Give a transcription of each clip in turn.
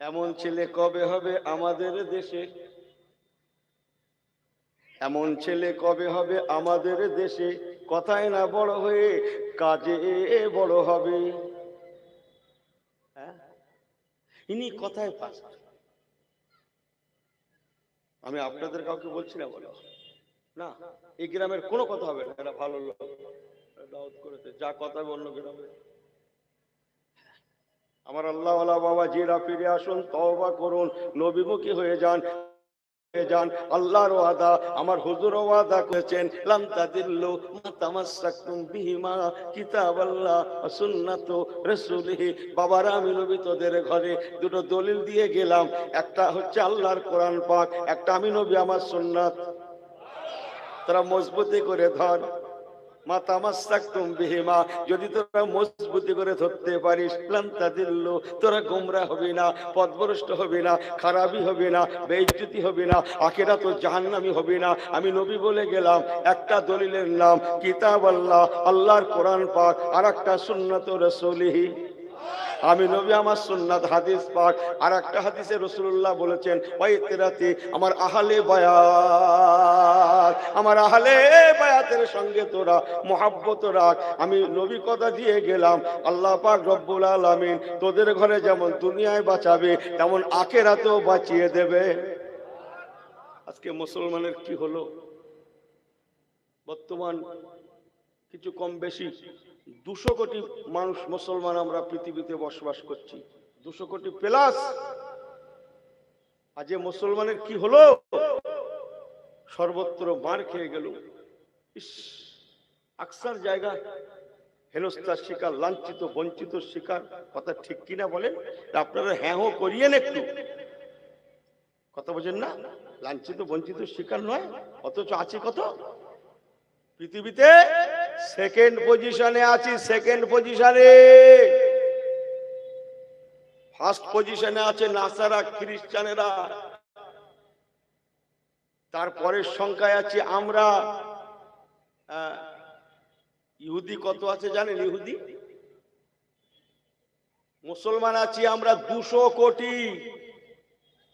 এমন ছেলে কবে হবে আমাদের দেশে? এমন ছেলে কবে হবে আমাদের দেশে? কথায় না বড় হয়ে কাজে বড় হবে। হ্যাঁ, ইনি কথায় পাস। আমি আপনাদের কাউকে বলছি না, বলো না, এই গ্রামের কোনো কথা হবে না, এরা ভালো লোক, দাওয়াত করেছে, যা কথা হবে অন্য গ্রামে। আমার আল্লাহওয়ালা বাবা জিরা ফিরে আসুন, তওবা করুন, নবীমুখী হয়ে যান, আল্লাহর ওয়াদা, আমার হুজুর ওয়াদা করেছেন, লাম তাদিল্লু মা তামাসসাকতুম বিহিমা কিতাবাল্লাহ ওয়া সুন্নাতু রাসূলিহি। বাবারা, আমি নবী তোদের ঘরে দুটো দলিল দিয়ে গেলাম, একটা হচ্ছে আল্লাহর কোরআন পাক, একটা আমি নবী আমার সুন্নাত। তোরা মজবুতি করে ধর, মা তামাসসাকতুম বিহিমা, যদি তোরা মজবুতি করে ধরতে পারিস, লান তাদিল্লু, তোরা গোমরা হবি না, পথভ্রষ্ট হবি না, খারাপই হবি না, বেইজ্জতি হবি না, আখিরাত ও জাহান্নামী হবি না। আমি নবী বলে গেলাম, একটা দলিলের নাম কিতাব আল্লাহ, আল্লাহর কোরআন পাক, আর একটা সুন্নাত রাসূলিহি, আমি নবী আমার সুন্নাত হাদিস পাক। আর একটা হাদিসে রাসূলুল্লাহ বলেছেন, ওয়াইতিরাতি, আমার আহলে বায়াত, আমার আহলে বায়াতের সঙ্গে তোরা মহব্বত রাখ। আমি নবী কথা দিয়ে গেলাম, আল্লাহ পাক রব্বুল আলামিন তোদের ঘরে যেমন দুনিয়ায় বাঁচাবে, তেমন আখিরাতেও বাঁচিয়ে দেবে। আজকে মুসলমানের কি হলো? বর্তমান কিছু কম বেশি 200 কোটি মানুষ মুসলমান আমরা পৃথিবীতে বসবাস করছি, 200 কোটি প্লাস। আজ মুসলমানের কি হলো? সর্বত্র মার খেয়ে গেল। আকসার জায়গা হেনস্থার শিকার, লাঞ্ছিত বঞ্চিত শিকার। কথা ঠিক কিনা বলেন? আপনারা হ্যাঁ হো করিয়েন একটু, কথা বোঝেন না? লাঞ্ছিত বঞ্চিত শিকার নয়, অথচ আছে কত পৃথিবীতে। সেকেন্ড পজিশনে আছি, সেকেন্ড পজিশনে। ফার্স্ট পজিশনে আছে নাসারা, খ্রিস্টানেরা, তারপরের সংখ্যায় আছি আমরা। ইহুদি কত আছে জানেন? ইহুদি, মুসলমান আছি আমরা 200 কোটি।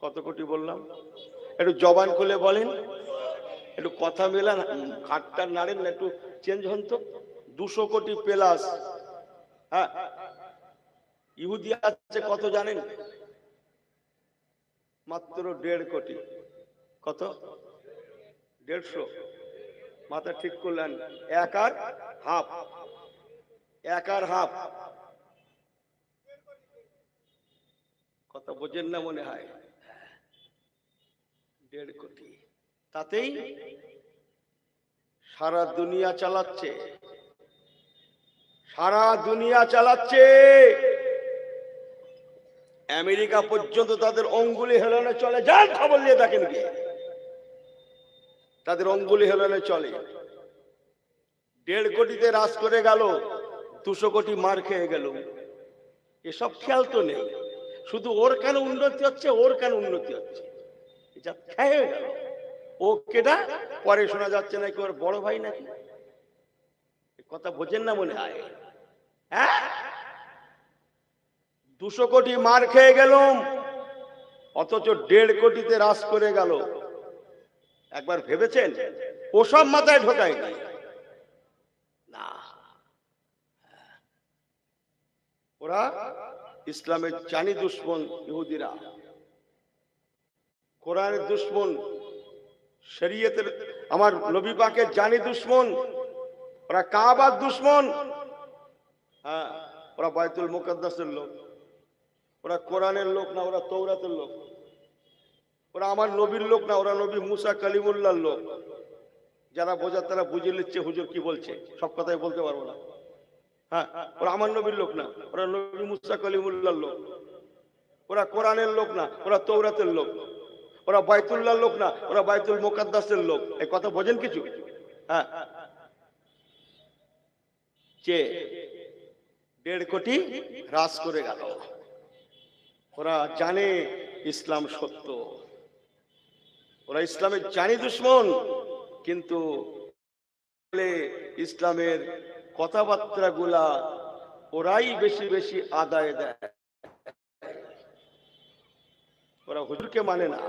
কত কোটি বললাম? একটু জবান খুলে বলেন, একটু কথা মেলান, হাতটা নাড়েন না, একটু চেঞ্জ হন তো। 200 কোটি প্লাস। হ্যাঁ, ইহুদি আছে কত জানেন? মাত্র 1.5 কোটি। কত? 150। মাথা ঠিক করলেন, এক আর হাফ, এক আর হাফ। কথা বোঝেন না মনে হয়? 1.5 কোটি, তাতেই সারা দুনিয়া চালাচ্ছে, সারা দুনিয়া চালাচ্ছে। আমেরিকা পর্যন্ত তাদের অঙ্গুলি হেলানো চলে। যান খবর নিয়ে দেখেন গিয়ে, তাদের অঙ্গুলি হেলানো চলে। 1.5 কোটিতে রাজ করে গেল, 200 কোটি মার খেয়ে গেল। এসব খেয়াল তো নেই, শুধু ওর কেন উন্নতি হচ্ছে, ওর কেন উন্নতি হচ্ছে, এটা খেয়ে গেল। ও কেডা? পরে শোনা যাচ্ছে নাকি ওর বড় ভাই নাকি। কথা বোঝেন না মনে হয়? হ্যাঁ, 200 কোটি মার খেয়ে গেলাম, অথচ 1.5 কোটিতে রাজ করে গেল। একবার ভেবেছেন? ওসব মাথায় ঢোকায় না। ওরা ইসলামের জানি দুশ্মন, ইহুদিরা কোরআনের দুশ্মন, শরীয়তের, আমার নবী পাকের জানি দুশ্মন। ওরা কাবার দুশ্মন। হ্যাঁ, ওরা বাইতুল মুকাদ্দাসের লোক, ওরা কোরআনের লোক না, ওরা তৌরাতের লোক। ওরা আমার নবীর লোক না, ওরা নবী মুসা কালিমুল্লাহর লোক। যারা বোঝার তারা বুঝে নিচ্ছে হুজুর কি বলছে, সব কথাই বলতে পারবো না। হ্যাঁ, ওরা আমার নবীর লোক না, ওরা নবী মুসা কালিমুল্লাহর লোক। ওরা কোরআনের লোক না, ওরা তৌরাতের লোক। ওরা বাইতুল্লাহর লোক না, ওরা বাইতুল মুকাদ্দাসের লোক। এই কথা বোঝেন কিছু? হ্যাঁ, যে 1.5 কোটি হ্রাস করে গেল। ওরা জানে ইসলাম সত্য, ওরা ইসলামের জানি দুশ্মন, কিন্তু ইসলামের কথাবার্তা গুলা ওরাই বেশি বেশি আদায় দেয়। ওরা হুজুরকে মানে না,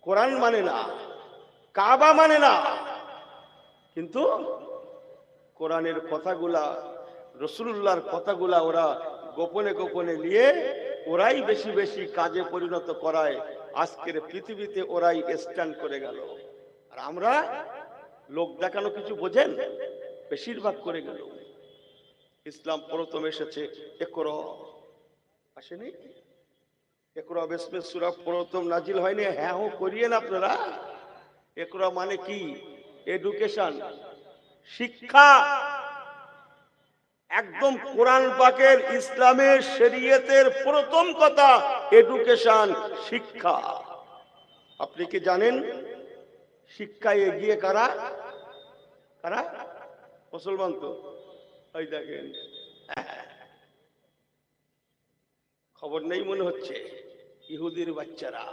কোরআন মানে না, কাবা মানে না, কিন্তু কোরআনের কথাগুলা, রাসূলুল্লাহর কথাগুলা ওরা গোপনে গোপনে নিয়ে ওরাই বেশি বেশি কাজে পরিণত করায়। আজকের পৃথিবীতে ওরাই স্ট্যান্ড করে গেল। আর আমরা লোক দেখানো কিছু বোঝেন, বেশিরভাগ করে গেল। ইসলাম প্রথম এসেছে ইকরা, আসেনি? ইকরা বিসমিস সূরা প্রথম নাজিল হয়নি? হ্যাঁ হো করিয়েন আপনারা। ইকরা মানে কি? এডুকেশন, শিক্ষা। একদম কোরআন পাকের, ইসলামের, শরীয়তের প্রথম কথা এডুকেশন, শিক্ষা। আপনি কি জানেন শিক্ষায় এগিয়ে কারা? কারা? মুসলমান তো। ওই দেখেন, খবর নেই মনে হচ্ছে, ইহুদির বাচ্চারা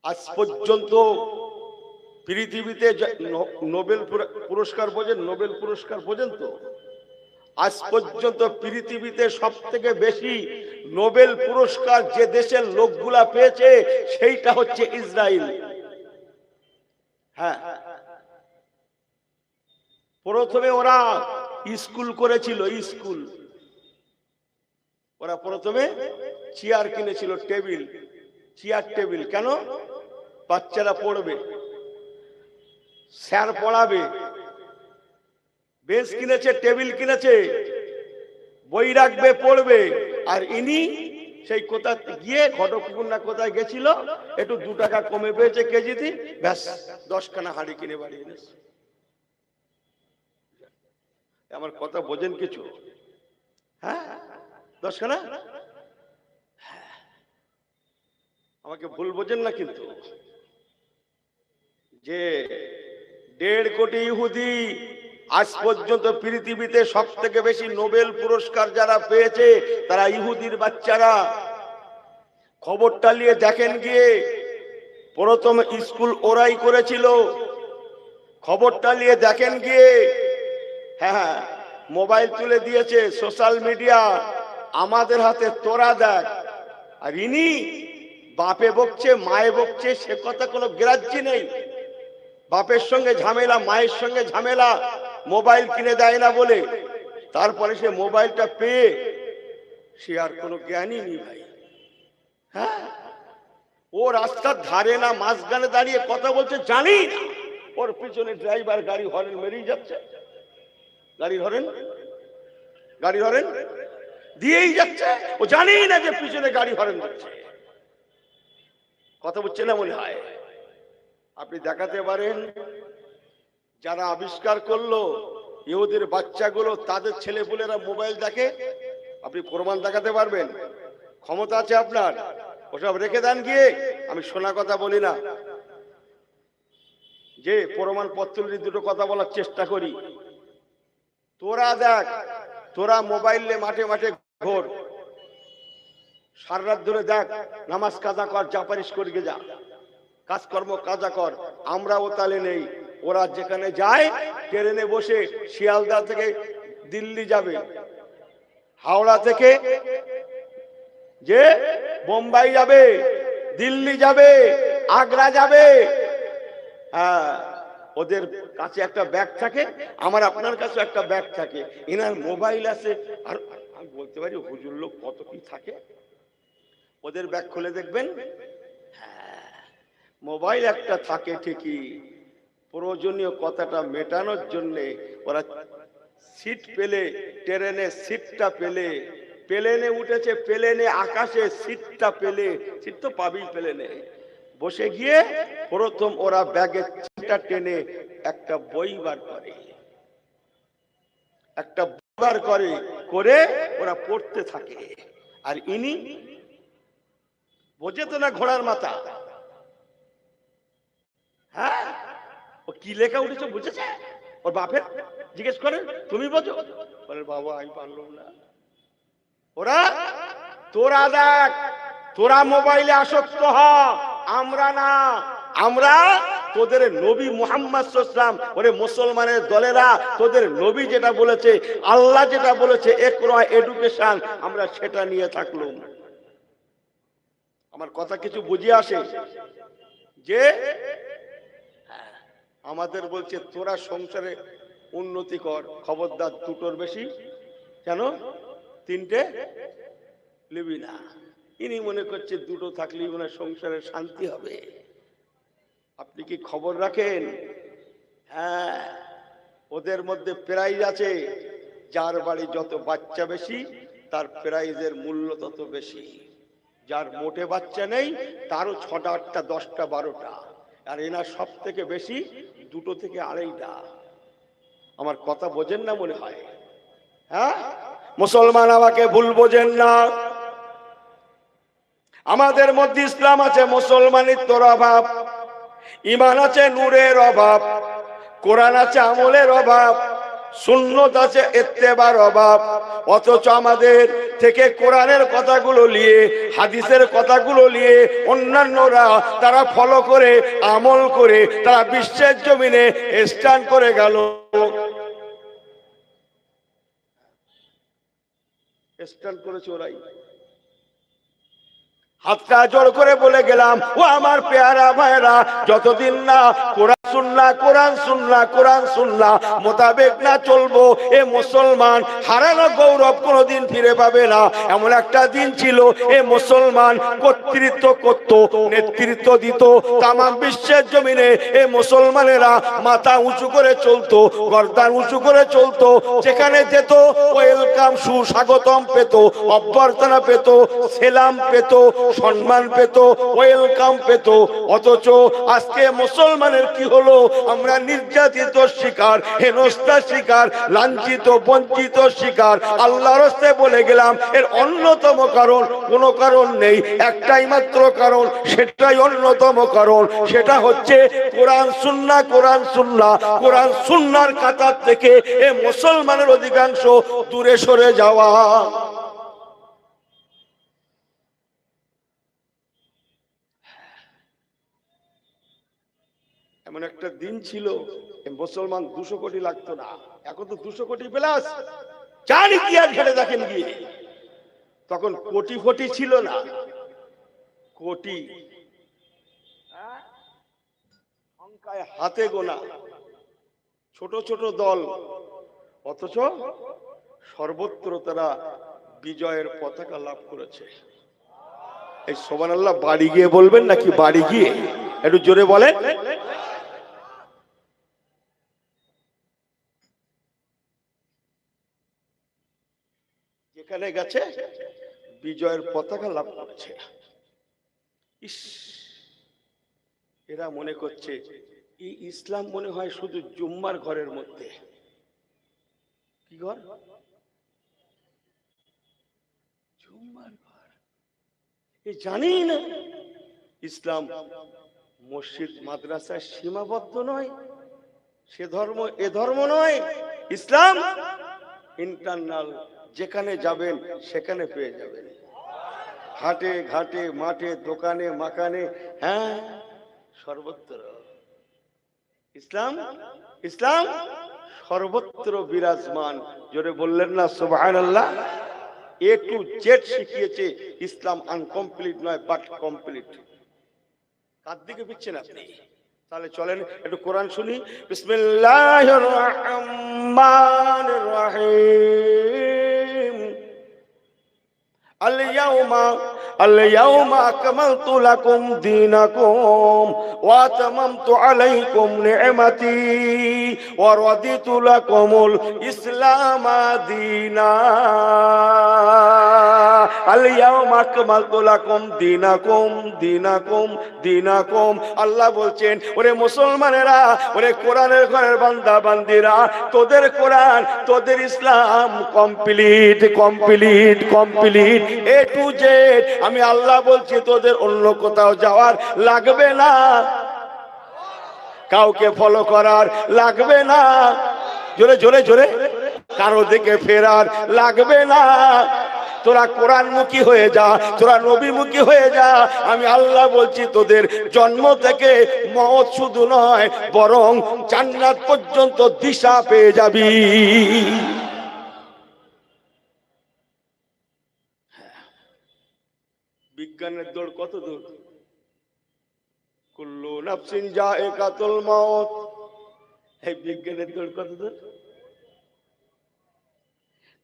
আজ পর্যন্ত পৃথিবীতে নোবেল পুরস্কার বোঝেন? নোবেল পুরস্কার বোঝেন তো? আজ পর্যন্ত পৃথিবীতে সব থেকে বেশি নোবেল পুরস্কার যে দেশের লোকগুলা পেয়েছে সেইটা হচ্ছে ইসরায়েল। হ্যাঁ, প্রথমে ওরা স্কুল করেছিল, স্কুল। ওরা প্রথমে চেয়ার কিনেছিল, টেবিল, চেয়ার টেবিল। কেন? বাচ্চারা পড়বে, স্যার পড়াবে। বেঞ্চ কিনেছে, টেবিল কিনেছে, বই রাখবে, পড়বে। আর ইনি সেই কোথা গিয়ে ঘটকপুর না কোথায় গেছিল, একটু 2 টাকা কমে পেয়েছে কেজিতে, ব্যাস 10 খানা হাড়ি কিনে বাড়ি এনেছে। আমার কথা বোঝেন কিছু? হ্যাঁ, 10 খানা। আমাকে ভুল বোঝেন না কিন্তু, যে 1.5 কোটি ইহুদি আজ পর্যন্ত পৃথিবীতে সব থেকে বেশি নোবেল পুরস্কার যারা পেয়েছে তারা ইহুদির বাচ্চারা। খবরটা নিয়ে দেখেন গিয়ে, প্রথম স্কুল ওরাই করেছিল। খবরটা নিয়ে দেখেন গিয়ে, হ্যাঁ, মোবাইল তুলে দিয়েছে, সোশ্যাল মিডিয়া আমাদের হাতে, তোরা দেখ। আর ইনি বাপে বকছে, মায়ে বকছে, সে কথা কোনো গ্রাহ্য নেই। বাপের সঙ্গে ঝামেলা, মায়ের সঙ্গে ঝামেলা, মোবাইল কিনে দেয় না বলে। তারপরে সে মোবাইলটা পেয়ে সে আর কোনো জ্ঞানই নেই ভাই। হ্যাঁ, ও রাস্তার ধারে না মাঝখানে দাঁড়িয়ে কথা বলছে, জানি না ওর পিছনে ড্রাইভার গাড়ি হরেন মেরেই যাচ্ছে, গাড়ি হরেন দিয়েই যাচ্ছে। ও জানি না যে পিছনে গাড়ি হরেন যাচ্ছে। কথা বলছে না মনে হয়। আপনি দেখাতে পারেন যারা আবিষ্কার করলো ইহুদির বাচ্চাগুলো, তাদের ছেলেপুলেরা মোবাইল দেখে? আপনি প্রমাণ দেখাতে পারবেন? ক্ষমতা আছে আপনার? ওসব রেখে দেন গিয়ে। আমি শোনা কথা বলি না, যে প্রমাণ পত্র নিয়ে 2টো কথা বলার চেষ্টা করি। তোরা দেখ, তোরা মোবাইলে মাঠে মাঠে ঘোর, সারা রাত ধরে দেখ, নামাজ কাজা কর, যা পারিস করগে যা, কাজকর্ম কাজা কর। আমরাও তালে নেই। ওরা যেখানে যায়, ট্রেনে বসে শিয়ালদা থেকে দিল্লি যাবে, হাওড়া থেকে যে বোম্বাই যাবে, দিল্লি যাবে, আগ্রা যাবে। হ্যাঁ, ওদের কাছে একটা ব্যাগ থাকে, আমার আপনার কাছে একটা ব্যাগ থাকে, এনার মোবাইল আছে। আর আমি বলতে পারি হুজুর লোক কত কি থাকে। ওদের ব্যাগ খুলে দেখবেন, হ্যাঁ, মোবাইল একটা থাকে ঠিকই। প্রয়োজনীয় কথাটা মেটানোর জন্যে ওরা সিট পেলে, ট্রেনে সিটটা পেলে, প্লেনে উঠেছে, প্লেনে আকাশে সিটটা পেলে, সিট তো পাবি প্লেনে, বসে গিয়ে প্রথম ওরা ব্যাগের চিটা টেনে একটা বই বার করে, একটা বই বার করে ওরা পড়তে থাকে। আর ইনি বোঝে তো না ঘোড়ার মাথা। হ্যাঁ, ও কি লেখা উঠেছে বুঝেছে? ওর বাপের জিজ্ঞেস করেন, তুমি বোঝো? বলে বাবা আমি পারলাম না। ওরা, তোরা দেখ, তোরা মোবাইলে আসক্ত হ, আমরা না। আমরা তোদের নবী মুহাম্মদ সাল্লাল্লাহু আলাইহি ওয়াসাল্লাম, ওরে মুসলমানের দলেরা, তোদের নবী যেটা বলেছে, আল্লাহ যেটা বলেছে, ইকরা, এডুকেশন, আমরা সেটা নিয়ে থাকলাম। আমার কথা কিছু বুঝিয়ে আসে? যে আমাদের বলছে তোরা সংসারে উন্নতি কর, খবরদার দুটোর বেশি কেন তিনটে নিবি না। ইনি মনে করছে দুটো থাকলেই মনে সংসারে শান্তি হবে। আপনি কি খবর রাখেন? হ্যাঁ, ওদের মধ্যে প্রাইজ আছে। যার বাড়ি যত বাচ্চা বেশি তার প্রাইজের মূল্য তত বেশি। যার মোটে বাচ্চা নেই তারও 6টা 8টা 10টা 12টা, আর এনার সব থেকে বেশি 2 থেকে 2.5টা। আমার কথা বোঝেন না মনে হয়? হ্যাঁ, মুসলমান আমাকে ভুল বোঝেন না। আমাদের মধ্যে ইসলাম আছে, মুসলমানিত্বর অভাব, ঈমান আছে নূরের অভাব, কোরআন আছে আমলের অভাব, সুন্নত আছে ইত্তেবার অভাব। অথচ আমাদের থেকে কোরআনের কথাগুলো নিয়ে, হাদিসের কথাগুলো নিয়ে অন্যান্যরা তারা ফলো করে, আমল করে, তারা বিশ্বের জমিনে স্ট্যান্ড করে গেল। স্ট্যান্ড করেছে ওরাই। হাতটা জোর করে বলে গেলাম, ও আমার পেয়ারা ভাইরা, যতদিন না কোরআন সুন্নাহ কোরআন সুন্নাহ কোরআন সুন্নাহ মোতাবেক না চলবো, এ মুসলমান হারানো গৌরব কোনোদিন ফিরে পাবে না। এমন একটা দিন ছিল এ মুসলমান কর্তৃত্ব করত, নেতৃত্ব দিত তামাম বিশ্বের জমিনে। এ মুসলমানেরা মাথা উঁচু করে চলতো, গর্দান উঁচু করে চলতো। যেখানে যেত ওয়েলকাম, সুস্বাগতম পেত, অভ্যর্থনা পেত, সেলাম পেত, সম্মান পেত, ওয়েলকাম পেত। অথচ আজকে মুসলমানের কি হলো? আমরা নির্যাতিত শিকার, হেনস্থা শিকার, লাঞ্ছিত বঞ্চিত শিকার। আল্লাহর রাস্তায় বলে গেলাম, এর অন্যতম কারণ, কোনো কারণ নেই, একটাই মাত্র কারণ, সেটাই অন্যতম কারণ। সেটা হচ্ছে কোরআন সুন্নাহ কোরআন সুন্নাহ কোরআন সুন্নাহর কাতার থেকে এ মুসলমানের অধিকাংশ দূরে সরে যাওয়া। এমন একটা দিন ছিল মুসলমান 200 কোটি লাগতো না। এখন তো 200 কোটি প্লাস। জানি কি আর ঘেটে দেখেন গিয়ে, তখন কোটি ফটি ছিল না, কোটি সংখ্যায় হাতে গোনা, ছোট ছোট দল। অথচ সর্বত্র তারা বিজয়ের পতাকা লাভ করেছে। এই সুবহানাল্লাহ বাড়ি গিয়ে বলবেন নাকি বাড়ি গিয়ে? একটু জোরে বলেন। যেখানে গেছে বিজয়ের পতাকা লাভ করছে। ইস, এরা মনে করছে এই ইসলাম মনে হয় শুধু জুম্মার ঘরের মধ্যে। কি ঘর? জুম্মার ঘর। এই জানি না ইসলাম মসজিদ মাদ্রাসায় সীমাবদ্ধ নয়, সে ধর্ম এ ধর্ম নয়। ইসলাম ইন্টারনাল, যেখানে যাবেন সেখানে পেয়ে যাবেন। হাটে ঘাটে মাঠে দোকানে মাকানে, হ্যাঁ, সর্বত্র ইসলাম। ইসলাম সর্বত্র বিরাজমান। জোরে বললেন না সুবহানাল্লাহ? এ টু জেড শিখিয়েছে ইসলাম। আনকমপ্লিট নয়, বাট কমপ্লিট। কার দিকে পিচ্ছেন আপনি? তাহলে চলেন একটু কোরআন শুনি। বিসমিল্লাহির রহমানির রহিম। اليوم أكملت لكم دينكم وأتممت عليكم نعمتي ورضيت لكم الإسلام دينا اليوم أكملت لكم دينكم আল্লাহ বলছেন, ওরে মুসলমানেরা, ওরে কোরআনের ঘরের বান্দা বান্দিরা, তোদের কোরআন তোদের ইসলাম complete complete complete, A to Z. আমি আল্লাহ বলছি তোদের অন্য কোথাও যাওয়ার লাগবে না, কাউকে ফলো করার লাগবে না, জোরে জোরে জোরে, কারো দিকে ফেরার লাগবে না। তোরা কোরআনমুখী হয়ে যা, তোরা নবীমুখী হয়ে যা। আমি আল্লাহ বলছি তোদের জন্ম থেকে মওত শুধু নয়, বরং জান্নাত পর্যন্ত দিশা পেয়ে যাবি। বিজ্ঞানের দৌড় কত দূর? কুল্লু নাফসিন যায়কাতুল মাউত, এই বিজ্ঞানের দৌড় কত দূর?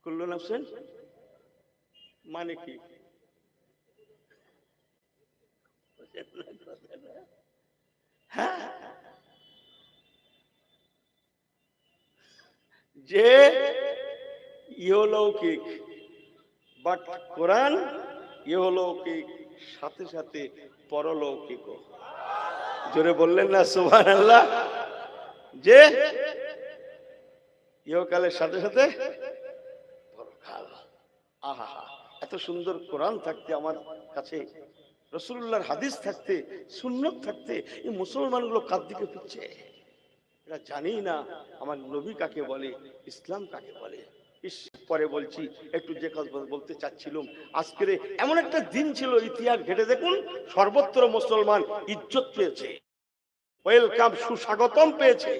কুল্লু নাফসিন মানে কি? হ্যাঁ, যে ইহলৌকিক, বাট কোরআন ইহলৌকিক সাথে সাথে পরলৌকিক। জোরে বললেন না সুবহানাল্লাহ? যে ইহকালের সাথে সাথে পরকাল। আহা, এত সুন্দর কোরআন থাকতে, আমার কাছে রাসূলুল্লাহর হাদিস থাকতে, সুন্নাত থাকতে, এই মুসলমানগুলো কার দিকে ফিরছে? এরা জানি না আমার নবী কাকে বলে, ইসলাম কাকে বলে। পরে বলছি, একটু যে কথা বলতে চাচ্ছিলাম, আজকের এমন একটা দিন ছিল, ইতিহাস ঘেটে দেখুন, সর্বত্র মুসলমান ইজ্জত পেয়েছে, ওয়েলকাম, সুস্বাগতম পেয়েছে।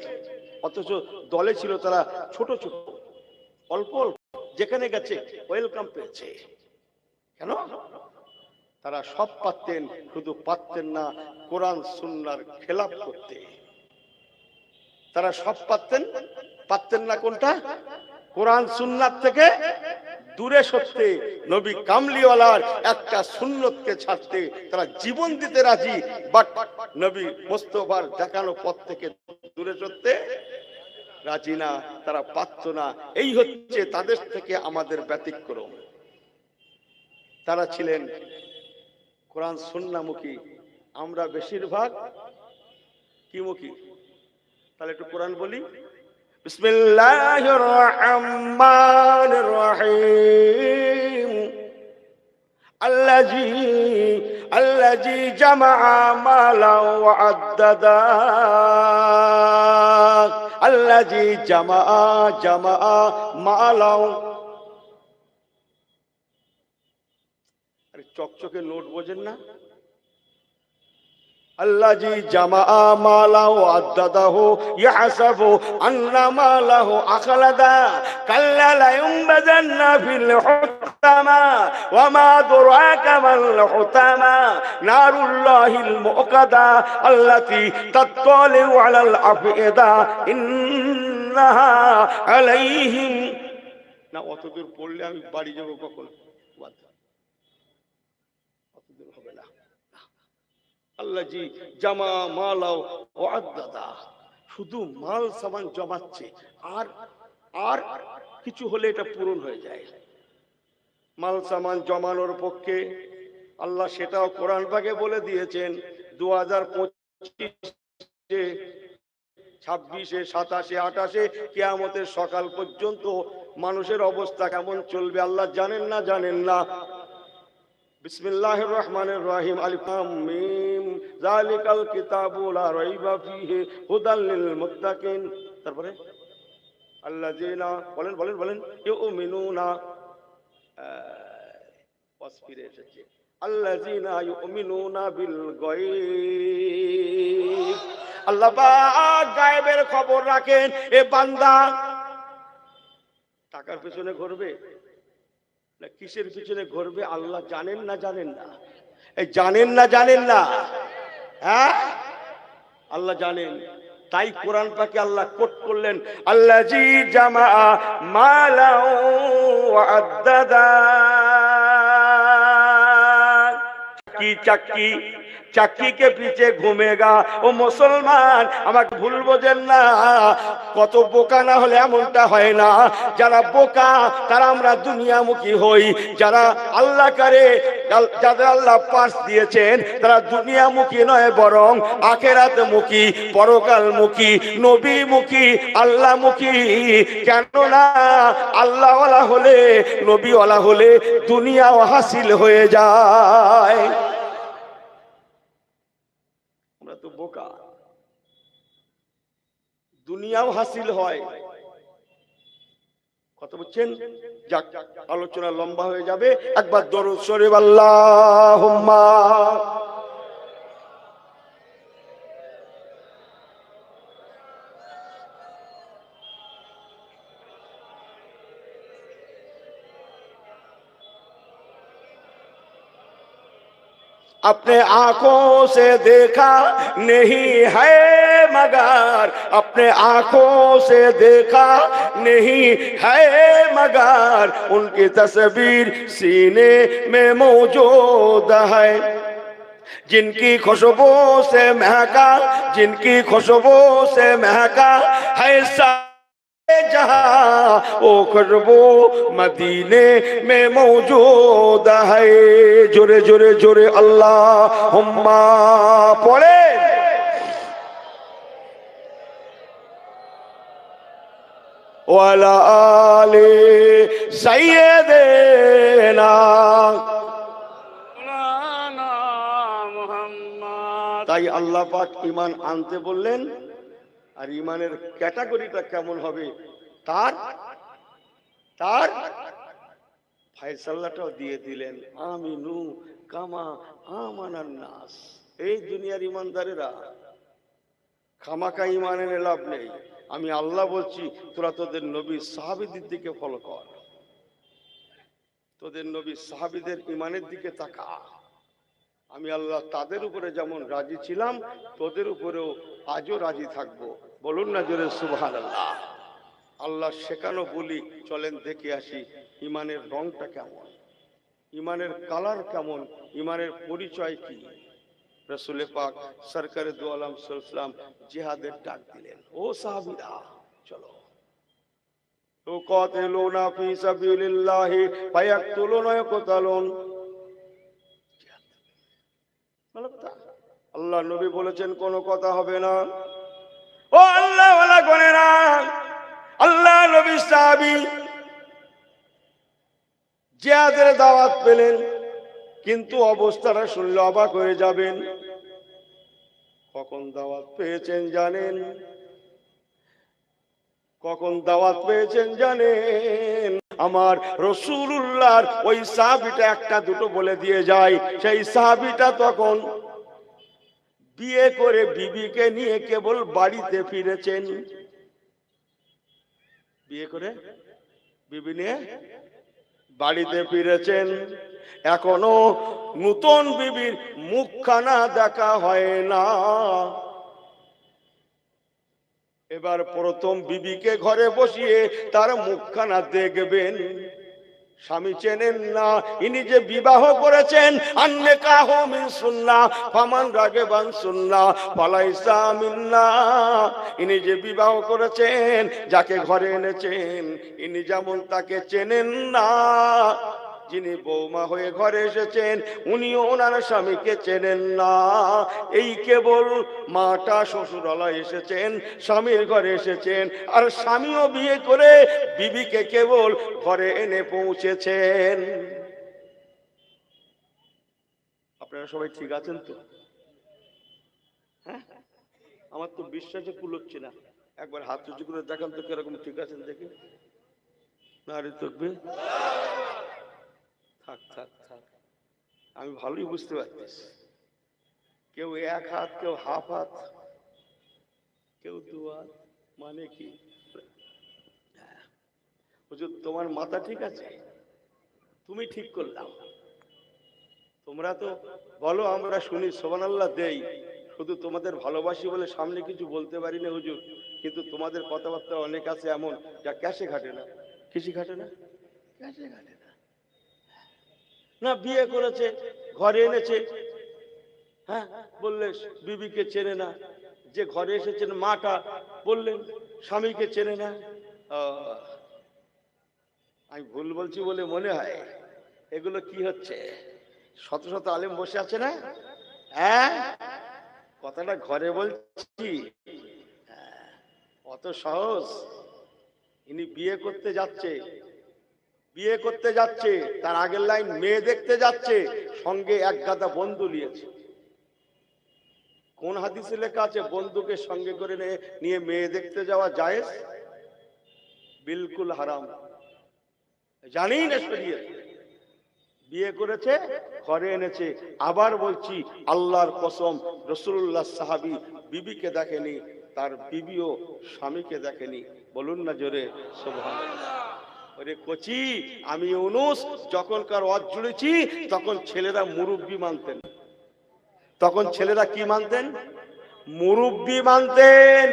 অথচ দলে ছিল তারা ছোট ছোট, অল্প অল্প, যেখানে গেছে ওয়েলকাম পেয়েছে। কেন? তারা সব পারতেন, শুধু পারতেন না কোরআন সুন্নাহর খেলাফ করতে। তারা সব পারতেন না কোনটা? কোরআন সুন্নাত থেকে দূরে সরতে, নবী কামলিওয়ালার একটা সুন্নতকে ছাড়তে তারা জীবন দিতে রাজি, বাট নবী মুস্তাফার দেখানো পথ থেকে দূরে সরতে রাজি না, তারা পারত না। এই হচ্ছে তাদের থেকে আমাদের ব্যতিক্রম। তারা ছিলেন কোরআন সুন্নাহমুখী, আমরা বেশিরভাগ কি মুখী? তাহলে একটু কোরআন বলি। বিসমিল্লাহির রহমানির রহিম। আল্লাযী জামাআ মালান ওয়া আদ্দাদা। আল্লাযী জামাআ মালান। আরে চকচকে নোট বোঝেন না? আল্লাযী জামাআ মালাহু আদ্দাদাহু ইয়াহসাবু আন্না মালাহু আখলাদা কাল্লা লা ইউনবাযান্না ফিল হুতামা ওয়া মা আদরাকা মাল হুতামা নারুল্লাহিল মুকাদা আল্লাতী তাত্তালিউ আলাল আফইদা ইন্নাহা আলাইহিম। না, অতদূর পড়লে আমি বাড়ি যাব কখন? অতদূর হবে না। আল্লাযী জামা মালাও ওয়া আদ্দাদা, শুধু মাল সামান জমাচ্ছে, আর আর কিছু হলে এটা পূরণ হয়ে যায়। মাল সামান জমানোর পক্ষে আল্লাহ সেটাও কোরআন পাকে বলে দিয়েছেন। 2025-এ, 26-এ, 27-এ, 28-এ কিয়ামতের সকাল পর্যন্ত মানুষের অবস্থা কেমন চলবে আল্লাহ জানেন না? জানেন না? বিসমিল্লাহির রহমানির রহিম। আলিফ লাম মিম যালিকাল কিতাবু লা রাইবা ফীহি হুদাল লিল মুত্তাকিন। তারপরে আল্লাযীনা, বলেন ইউমিনুনা, ফিরে এসেছে, আল্লাযীনা ইউমিনুনা বিল গায়ব। আল্লাহ পাক গায়েবের খবর রাখেন। এ বান্দা টাকার পেছনে ঘুরবে না কিসের পিছনে ঘুরবে আল্লাহ জানেন না? জানেন না? এই জানেন না? জানেন না? হ্যাঁ, আল্লাহ জানেন। তাই কোরআন পাকে আল্লাহ কোট করলেন, আল্লাযী জামাআ মালান ওয়া আদ্দাদা। চাক্কি চাক্কি के पीछे घूमेगा। ও মুসলমান, আমাকে ভুল বোঝেন না, কত বোকা না হলে এমনটা হয় না। যারা বোকা তারা আমরা দুনিয়ামুখী হই, যারা আল্লাহ করে, যাদের আল্লাহ পাস দিয়েছেন তারা দুনিয়ামুখী নয়, বরং আখিরাতমুখী, পরকালমুখী, নবীমুখী, আল্লাহমুখী। কেননা আল্লাহওয়ালা হলে, নবীওয়ালা হলে দুনিয়াও হাসিল হয়ে যায়। আমরা তো বোকা, দুনিয়াও হাসিল হয়। কথা বলছেন? যাক, আলোচনা লম্বা হয়ে যাবে। একবার দরুদ শরীফ আল্লাহুম্মা। अपने आंखों से देखा नहीं है मगर, अपने आंखों से देखा नहीं है मगर, उनकी तस्वीर सीने में मौजूद है। जिनकी खुशबू से महका, जिनकी खुशबू से महका है जहां, वो खुशबू मदीने में मौजूद है। जोरे जोरे जोरे अल्लाहुम्मा पढ़े। वाला आले सैयदेना मुहम्मद। তাই আল্লাহ পাক ঈমান আনতে বললেন, আর ঈমানের ক্যাটাগরিটা কেমন হবে তার তার ফয়সালাটাও দিয়ে দিলেন। আমিনু কামা আমানান নাস। এই দুনিয়ার ঈমানদারেরা খামাকা ঈমানের লাভ নেই। আমি আল্লাহ বলছি, তোরা তোদের নবী সাহাবীদের দিকে ফলো কর, তোদের নবী সাহাবীদের ঈমানের দিকে তাকা। আমি আল্লাহ তাদের উপরে যেমন রাজি ছিলাম, তোদের উপরেও আজও রাজি থাকবো। বলুন না জোরে সুবহানাল্লাহ। আল্লাহ শেখানো বলি, চলেন দেখে আসি ঈমানের রংটা কেমন, ঈমানের কালার কেমন, ঈমানের পরিচয় কি। রাসূল পাক সরকারে দু আলম সাল্লাল্লাহু আলাইহি ওয়াসাল্লাম জিহাদের ডাক দিলেন। ও সাহাবীরা চলো, তুকাতিলুনা ফি সাবিলিল্লাহি ফায়াকতুলুনা ইয়াকতালুন। আল্লাহ নবী বলেছেন কোনো কথা হবে না। ও আল্লাহ ওয়ালা গনেরা, আল্লাহ নবী সাহাবী জিহাদের দাওয়াত পেলেন, কিন্তু অবস্থাটা শুনলে অবাক হয়ে যাবেন। কখন দাওয়াত পেয়েছেন জানেন? কখন দাওয়াত পেয়েছেন জানেন? আমার রাসূলুল্লাহর ওই সাহাবীটা একটা দুটো বলে দিয়ে যায়। সেই সাহাবীটা তখন বিয়ে করে বিবিকে নিয়ে কেবল বাড়িতে ফিরেছেন। বিয়ে করে বিবি নিয়ে বাড়িতে ফিরেছেন, এখনো নতুন বিবির মুখখানা দেখা হয় না। এবার প্রথম বিবিকে ঘরে বসিয়ে তার মুখখানা দেখবেন। স্বামী চেনেন না, ইনি যে বিবাহ করেছেন, আন্নিকাহু মিন সুন্নাহ ফামান রাগিবান সুন্নাহ ফালাইসা মিন্না। ইনি যে বিবাহ করেছেন, যাকে ঘরে এনেছেন, ইনি যেমন তাকে চেনেন না। যিনি বৌমা হয়ে ঘরে এসেছেন, উনিও ওনার স্বামীকে চেনেন না। এই কেবল মাটা শ্বশুরালয় এসেছেন, স্বামীর ঘরে এসেছেন, আর স্বামীও বিয়ে করে বিবিকে কেবল ঘরে এনে পৌঁছেছেন। আপনারা সবাই ঠিক আছেন তো? হ্যাঁ, আমার তো বিশ্বাসে কুলোচ্ছে না। একবার হাত উঁচু করে দেখান তো কিরকম ঠিক আছেন দেখি। নারী তকবীর। থাক থাক থাক, আমি ভালোই বুঝতে পারতেছি। কেউ এক হাত, কেউ হাফ হাত, কেউ দু হাত। মানে কি হুজুর, তোমার মাথা ঠিক আছে, তুমি ঠিক করলাম। তোমরা তো বলো, আমরা শুনি সুবহানাল্লাহ দেই, শুধু তোমাদের ভালোবাসি বলে সামনে কিছু বলতে পারি না হুজুর। কিন্তু তোমাদের কথাবার্তা অনেক আছে এমন যা ক্যাশে ঘাটে না। কৃষি ঘাটে না, ক্যাশে ঘাটে না। না বিয়ে করেছে, ঘরে এনেছে, হ্যাঁ বললে বিবিকে চেনে না। যে ঘরে এসেছেন মাটা, বললেন স্বামীকে চেনে না। আমি ভুল বলছি বলে মনে হয়। এগুলো কি হচ্ছে? শত শত আলেম বসে আছে না, হ্যাঁ কথাটা ঘরে বলছি, অত সহজ? ইনি বিয়ে করতে যাচ্ছে, বিয়ে করতে যাচ্ছে, তার আগের লাইন মেয়ে দেখতে যাচ্ছে, সঙ্গে এক গাদা বন্ধু নিয়েছে। কোন হাদিসে লেখা আছে বন্ধুকে সঙ্গে করে নিয়ে মেয়ে দেখতে যাওয়া জায়েজ? বিলকুল হারাম, জানি না শরীয়ত। বিয়ে করেছে, ঘরে এনেছে। আবার বলছি আল্লাহর কসম, রাসূলুল্লাহ সাহাবী বিবিকে দেখেনি, তার বিবিও স্বামীকে দেখেনি। বলুন না জোরে সুবহানাল্লাহ। ওরে কচি, আমি ইউনুস যখনকার ওয়াজ জুড়েছি তখন ছেলেরা মুরব্বি মানতেন। তখন ছেলেরা কি মানতেন? মুরব্বি মানতেন।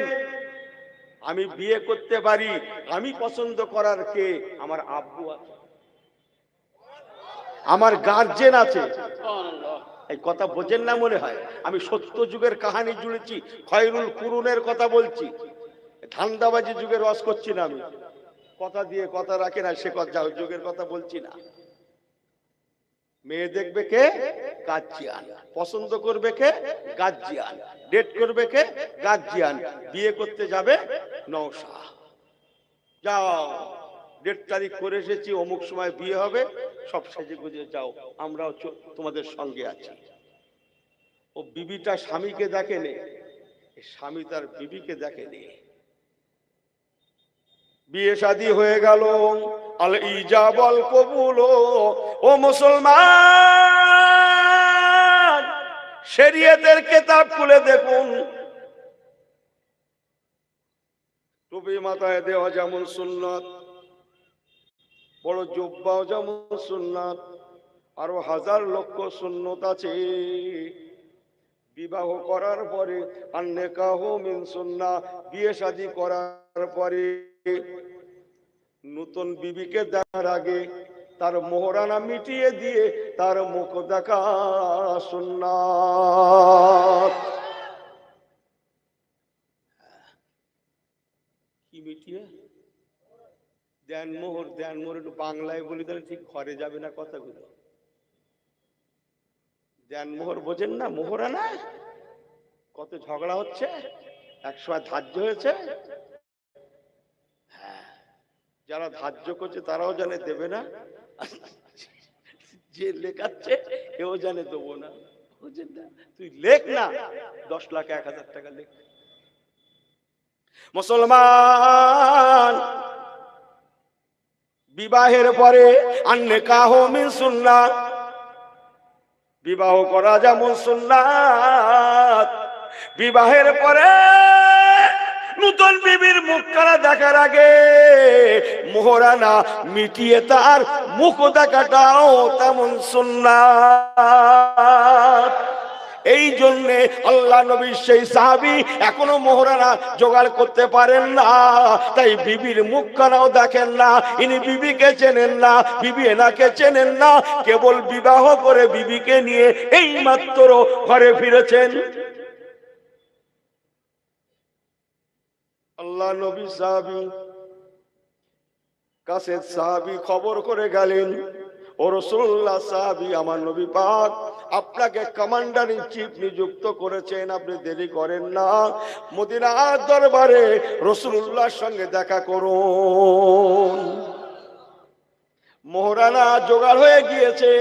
আমি বিয়ে করতে পারি, আমি পছন্দ করার কে? আমার আব্বু আছে, আমার গার্জেন আছে। এই কথা বোঝেন না মনে হয়? আমি সত্য যুগের কাহিনী জুড়েছি, খয়রুল কুরুনের কথা বলছি, ধান্দাবাজি যুগের রস করছি না। আমি কথা দিয়ে কথা রাখে না, সে কথা যুগের কথা বলছি না। মেয়ে দেখবে কে? গার্জিয়ান। পছন্দ করবে কে? গার্জিয়ান। ডেট করবে কে? গার্জিয়ান। বিয়ে করতে যাবে নওশা, যাও ডেট তারিখ করে এসেছি, অমুক সময় বিয়ে হবে, সব সেজে গুজে যাও, আমরাও তোমাদের সঙ্গে আছি। ও বিবিটা স্বামীকে দেখেনি, স্বামী তার বিবিকে দেখেনি। বিয়ে শাদী হয়ে গেল, আল ইজাব আল কবুল। ও মুসলমান, শরীয়তের কিতাব খুলে দেখুন, টুপি মাথায় দেওয়া যেমন সুন্নাত, বড় জুব্বাও যেমন সুন্নাত, আরো হাজার লক্ষ সুন্নত আছে। বিবাহ করার পরে আন্নেকাহ মিন সুন্নাহ, বিয়ে শাদী করার পরে নতুন বিবিকে দেখার আগে তার মোহরানা মিটিয়ে দিয়ে তার মুখ দেখা সুন্নাত। কি মিটিয়ে দেন? মোহর দেন। মোহর একটু বাংলায় বলি তাহলে ঠিক ঘরে যাবে না কথাগুলো। দেন মোহর বোঝেন না? মোহরানা কত ঝগড়া হচ্ছে, একসময় ধার্য হয়েছে। যারা ধার্য করছে তারাও জানে দেবে না, যে লেখাচ্ছে এও জানে দেবো না। বুঝেন না? তুই লেখ না, 10 লাখ 1,000 টাকা লেখ। মুসলমান, বিবাহের পরে আন্নেকাহ মিন সুন্নাহ, বিবাহ করা যেমন সুন্নাত, বিবাহের পরে নতুন বিবির মুখখানা দেখার আগে মোহরানা মিটিয়ে তার মুখ দেখাটাও তেমন সুন্নাত। এই জন্যে আল্লাহ নবীর সেই সাহাবী এখনো মোহরানা জোগাড় করতে পারেন না, তাই বিবির মুখখানাও দেখেন না। ইনি বিবিকে চেনেন না, বিবি এনাকে চেনেন না, কেবল বিবাহ করে বিবিকে নিয়ে এই মাত্র ঘরে ফিরেছেন। আল্লাহ নবী সাহাবী কাছে সাহাবী খবর করে গেলেন, ও রাসূলুল্লাহ সাহাবী, আমার নবী পাক আপনাকে কমান্ডার ইন চিফ নিযুক্ত করেছেন, আপনি দেরি করেন না, মদিনার দরবারে রাসূলুল্লাহর সঙ্গে দেখা করুন। মোহরানা জোগাড় হয়ে গিয়েছে।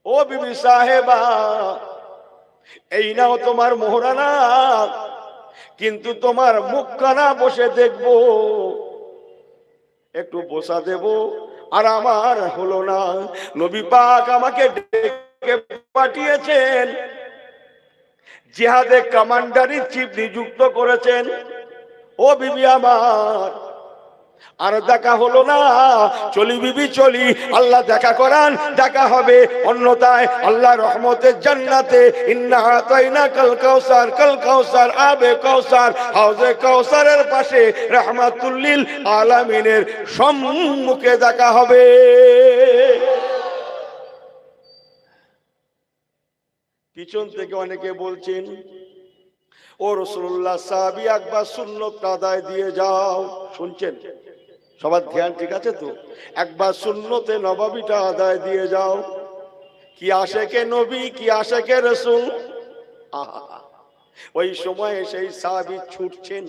ও বিবি সাহেবা, এই নাও তোমার মোহরানা, কিন্তু তোমার মুখখানা বসে দেখবো, একটু বসা দেব, আর আমার হলো না। নবী পাক আমাকে ডেকে পাঠিয়েছেন, জিহাদে কমান্ডার ইন চিফ নিযুক্ত করেছেন। ও বিবি আমার, আর দেখা হলো না, চলি বিবি চলি, আল্লাহ দেখা করান, দেখা হবে, অন্যথায় আল্লাহ রহমতের জান্নাতে ইন্না আতাইনাকাল কাউসার, কাল কাউসার, আবে কাউসার, হাউজে কাউসারের পাশে রাহমাতুল লিল আলামিনের সম্মুখে দেখা হবে। পিছন থেকে অনেকে বলছেন, ও রাসূলুল্লাহ সাহাবী একবার সুন্নত আদায় দিয়ে যাও। শুনছেন? সবার ধ্যান ঠিক আছে তো? একবার সুন্নতে নববীটা আদায় দিয়ে যাও। কি আশেকে নবী, কি আশেকে রাসূল। ওই সময়ে সেই সাহাবী ছুটছেন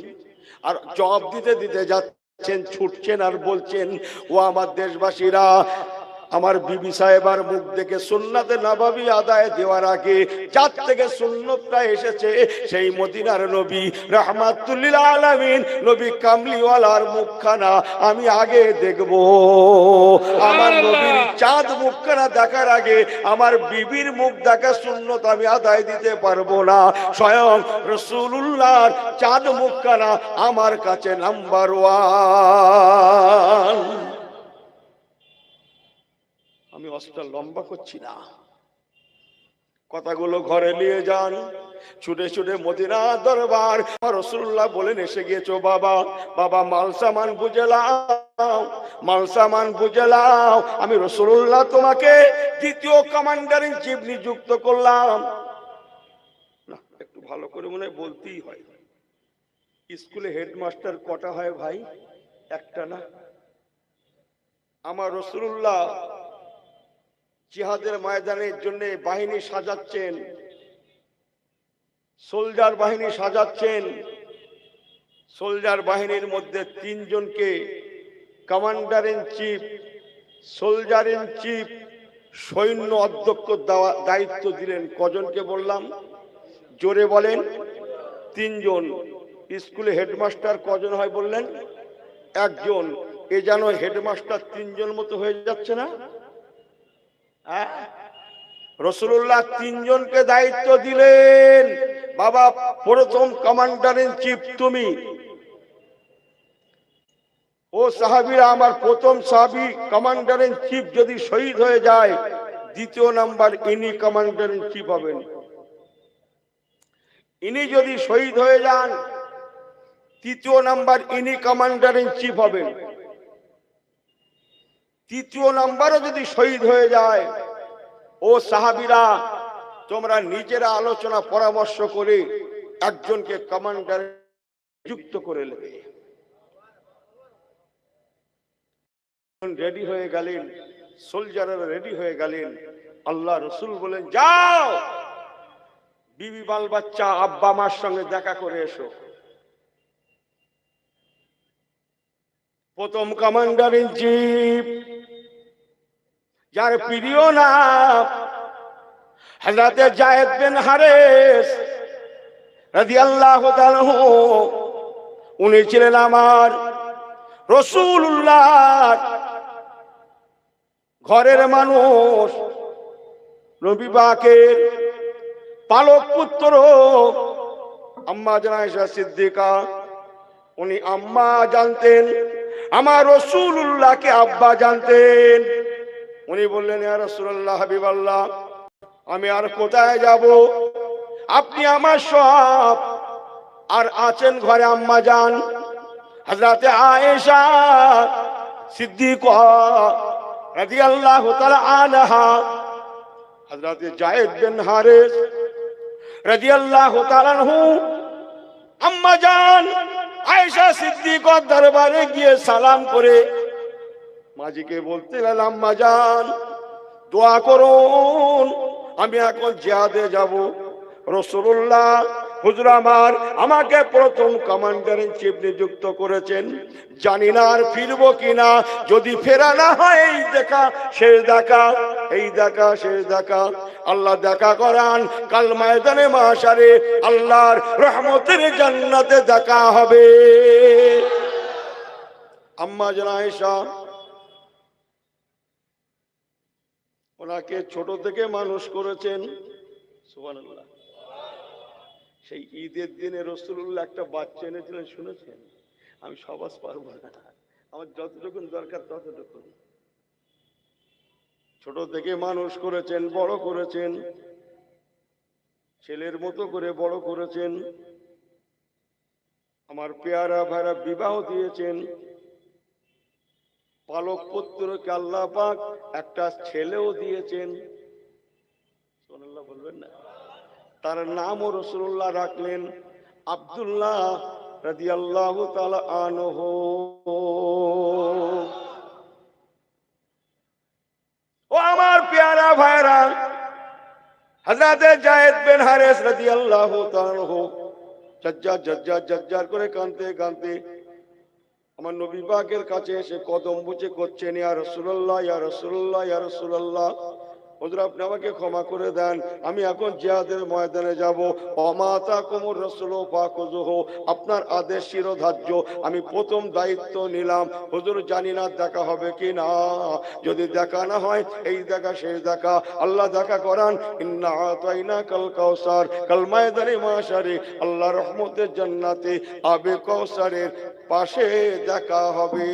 আর জবাব দিতে দিতে যাচ্ছেন, ছুটছেন আর বলছেন, ও আমার দেশবাসীরা, আমার বিবি সাহেবার মুখ দেখে সুন্নাতে নববী আদায় দেওয়ার আগে যার থেকে সুন্নতটা এসেছে সেই মদিনার নবী রাহমাতুল লিল আলামিন নবী কামলিওয়ালার মুখখানা আমি আগে দেখব। আমার নবীর চাঁদ মুখখানা দেখার আগে আমার বিবির মুখ দেখা সুন্নত আমি আদায় দিতে পারবো না। স্বয়ং রাসূলুল্লাহর চাঁদ মুখখানা আমার কাছে নাম্বার 1। আমি অস্ত্র লম্বা করছি না, কথাগুলো ঘরে নিয়ে যান, ছুটে ছুটে মদিনা দরবার। রাসূলুল্লাহ বলেন, এসে গিয়েছো বাবা, বাবা মাল সামান বুঝে লাও, মাল সামান বুঝে লাও, আমি রাসূলুল্লাহ তোমাকে দ্বিতীয় কমান্ডার ইন চিফ নিযুক্ত করলাম। না, একটু ভালো করে মনে বলতেই হয়। স্কুলে হেডমাস্টার কটা হয় ভাই? একটা না? আমার রাসূলুল্লাহ জিহাদের ময়দানের জন্য বাহিনী সাজাচ্ছেন, সোলজার বাহিনী সাজাচ্ছেন। সোলজার বাহিনীর মধ্যে তিনজনকে commander in chief, soldier in chief, সৈন্য অধ্যক্ষ দায়িত্ব দিলেন। কজনকে বললাম? জোরে বলেন। তিনজন। স্কুলে হেডমাস্টার কজন হয় বললেন? একজন। এ যেন হেডমাস্টার তিনজন মতো হয়ে যাচ্ছে না? রাসূলুল্লাহ তিনজনকে দায়িত্ব দিলেন, বাবা প্রথম কমান্ডার ইন চিফ তুমি। ও সাহাবীরা, আমার প্রথম সাহাবী কমান্ডার ইন চিফ যদি শহীদ হয়ে যায়, দ্বিতীয় নাম্বার ইনি কমান্ডার ইন চিফ হবেন। ইনি যদি শহীদ হয়ে যান, তৃতীয় নাম্বার ইনি কমান্ডার ইন চিফ হবেন। তৃতীয় নাম্বারও যদি শহীদ হয়ে যায়, ও সাহাবীরা তোমরা নিজেরা আলোচনা পরামর্শ করে একজনকে কমান্ডার যুক্ত করে নেবে। রেডি হয়ে গেলেন, সোলজাররা রেডি হয়ে গেলেন। আল্লাহ রসুল বলেন, যাও বিবি বাল বাচ্চা আব্বা মার সঙ্গে দেখা করে এসো। প্রথম কমান্ডার ইন চিফ, যার প্রিয় নাম হযরত যায়েদ বিন হারেস রাদিয়াল্লাহু তাআলা, উনি ছিলেন আমার রাসূলুল্লাহ ঘরের মানুষ, নবী পাকের পালক পুত্র আম্মা জান আয়েশা সিদ্দিকা। উনি আম্মা জানতেন, আমার রাসূলুল্লাহকে আব্বা জানতেন। উনি বললেন, ইয়া রাসূলুল্লাহ, হাবিবাল্লাহ, আমি আর কোথায় যাব? আপনি আমার সব। আর আছেন ঘরে আম্মা জান হযরত আয়েশা সিদ্দিকা রাদিয়াল্লাহু তাআলা আনহা, হযরত যায়েদ বিন হারেস রাদিয়াল্লাহু তাআলা আনহু আম্মা জান আয়েশা সিদ্দিকার দরবারে গিয়ে সালাম করে মাজিকে বলতে লাগলেন, আম্মা জান দোয়া করুন, আমি এখন জিহাদে যাব। রাসূলুল্লাহ হুজুর আমাকে প্রথম কমান্ডার ইন চিফ নিযুক্ত করেছেন, জানি না আর ফিরবো কিনা। যদি ফেরা না হয়, এই দেখা শেষ দেখা, এই দেখা শেষ দেখা। আল্লাহ দেখা করান, কাল ময়দানে মাশারে আল্লাহর রহমতের জান্নাতে দেখা হবে। আম্মা জান আয়েশা ওনাকে ছোট থেকে মানুষ করেছেন। সুবহানাল্লাহ। সেই ঈদের দিনে রাসূলুল্লাহ একটা বাচ্চা এনেছিলেন, শুনেছেন? আমি সবাস পারবো না, আমার যতটুকুন দরকার ততটুকুন। ছোট থেকে মানুষ করেছেন, বড় করেছেন, ছেলের মতো করে বড় করেছেন। আমার পেয়ারা ভাইরা বিবাহ দিয়েছেন। পালক পুত্রকে আল্লাহ পাক একটা ছেলেও দিয়েছেন। সুবহানাল্লাহ বলবেন না? তার নামও রাসূলুল্লাহ রাখলেন আব্দুল্লাহ রাদিয়াল্লাহু তাআলা আনহু। ও আমার পেয়ারা ভাইরা, হযরত যায়েদ বিন হারেস রাদিয়াল্লাহু তাআলা আনহু জজ্জার করে কাঁদতে কাঁদতে আমার নবী পাকের কাছে এসে কদম বুঝে করছেন, ইয়া রাসূলুল্লাহ, ইয়া রাসূলুল্লাহ, ইয়া রাসূলুল্লাহ, হুজুর আপনি আমাকে ক্ষমা করে দেন, আমি এখন জিহাদের ময়দানে যাব। ওমাতা কুমুর রাসূল ফাকুযুহু, আপনার আদেশ শিরোধার্য, আমি প্রথম দায়িত্ব নিলাম। হুজুর জানি না দেখা হবে কি না, যদি দেখা না হয়, এই দেখা শেষ দেখা। আল্লাহ দেখা করান, ইন্না আতাইনাকাল কাউসার, কাল ময়দানে মাশারে আল্লাহ রহমতের জান্নাতে আবে কাউসারের পাশে দেখা হবে।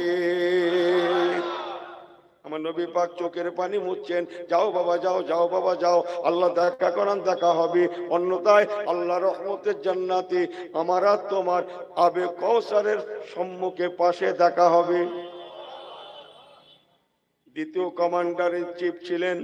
আমার নবী পাক চোখের পানি মুছছেন, যাও বাবা যাও, যাও বাবা যাও, আল্লাহ দেখা করান, দেখা হবে। অন্যথায় আল্লাহ রহমতের জান্নাতে আমার আর তোমার আবে কৌসারের সম্মুখে পাশে দেখা হবে। দ্বিতীয় কমান্ডার ইন চিফ ছিলেন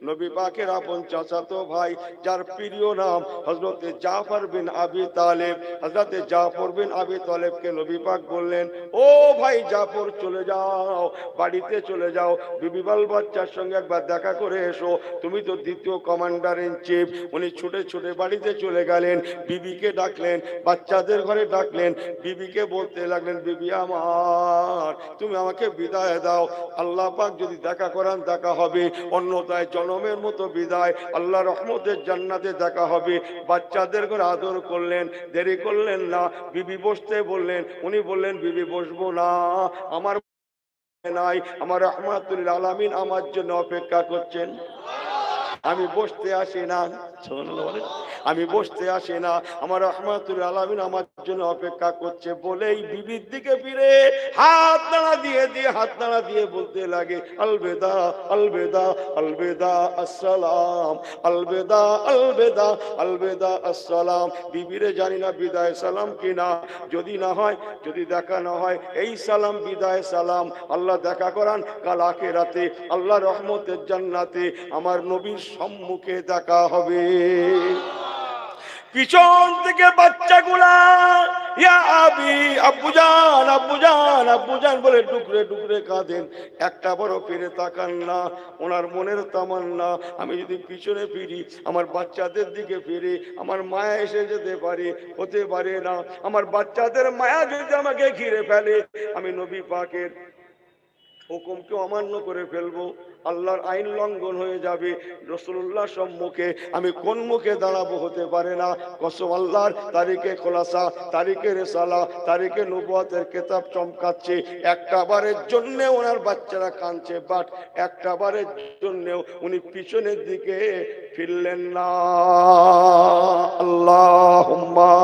নবী পাকের আপন চাচাতো ভাই, যার প্রিয় নাম হযরতে জাফর বিন আবি তালেব। হযরতে জাফর বিন আবি তালেবকে নবী পাক বললেন, ও ভাই জাফর, চলে যাও, বাড়িতে চলে যাও, বিবি বাল বাচ্চার সঙ্গে একবার দেখা করে এসো, তুমি তো দ্বিতীয় কমান্ডার ইন চিফ। উনি ছুটে ছুটে বাড়িতে চলে গেলেন, বিবিকে ডাকলেন, বাচ্চাদের ঘরে ডাকলেন, বিবিকে বলতে লাগলেন, বিবি আমার, তুমি আমাকে বিদায় দাও, আল্লাহ পাক যদি দেখা করান দেখা হবে, অন্যথায় জনমের মতো বিদায়, আল্লাহ রহমতের জান্নাতে দেখা হবে। বাচ্চাদের করে আদর করলেন, দেরি করলেন না, বিবি বসতে বললেন, উনি বললেন, বিবি বসবো না, আমার নাই, আমার রহমাতুল আলামিন আমার জন্য অপেক্ষা করছেন, আমি বসতে আসি না, আমি বসতে আসি না, আমার রহমাতুল আলামিন আমার জন্য অপেক্ষা করছে। বলেই বিবির দিকে ফিরে হাত নাড়া দিয়ে বলতে লাগে, আলবেদা আলবেদা আলবেদা আসসালাম, আলবেদা আলবেদা আলবেদা আসসালাম। বিবিরে জানি না বিদায় সালাম কিনা, যদি না হয়, যদি দেখা না হয়, এই সালাম বিদায় সালাম। আল্লাহ দেখা করান কাল আখিরাতে, আল্লাহ রহমতের জান্নাতে আমার নবীর সম্মুখে দেখা হবে। পিছন থেকে বাচ্চাগুলা ইয়া আবি, আব্বুজান আব্বুজান আব্বুজান বলে টুকরে টুকরে কাঁদেন, একটা বড় ফিরে তাকান না। ওনার মনের তামান্না, আমি যদি পিছনে ফিরি, আমার বাচ্চাদের দিকে ফিরে, আমার মায়া এসে যেতে পারে, হতে পারে না, আমার বাচ্চাদের মায়া যদি আমাকে ঘিরে ফেলে, আমি নবী পাকের হুকুমকে অমান্য করে ফেলবো, আল্লাহর আইন লঙ্ঘন হয়ে যাবে। রাসূলুল্লাহ সম্মুখে আমি কোন মুখে দাঁড়াবো, হতে পারে না। কসম আল্লাহর, তারিখে খোলাসা, তারিখে রেসালা, তারিখে নবুয়তের কিতাব চমকাচ্ছে, একটা বারের জন্য ওনার বাচ্চারা কাঁদছে, বাট একটা বারের জন্য উনি পিছনের দিকে ফিরলেন না। আল্লাহুম্মা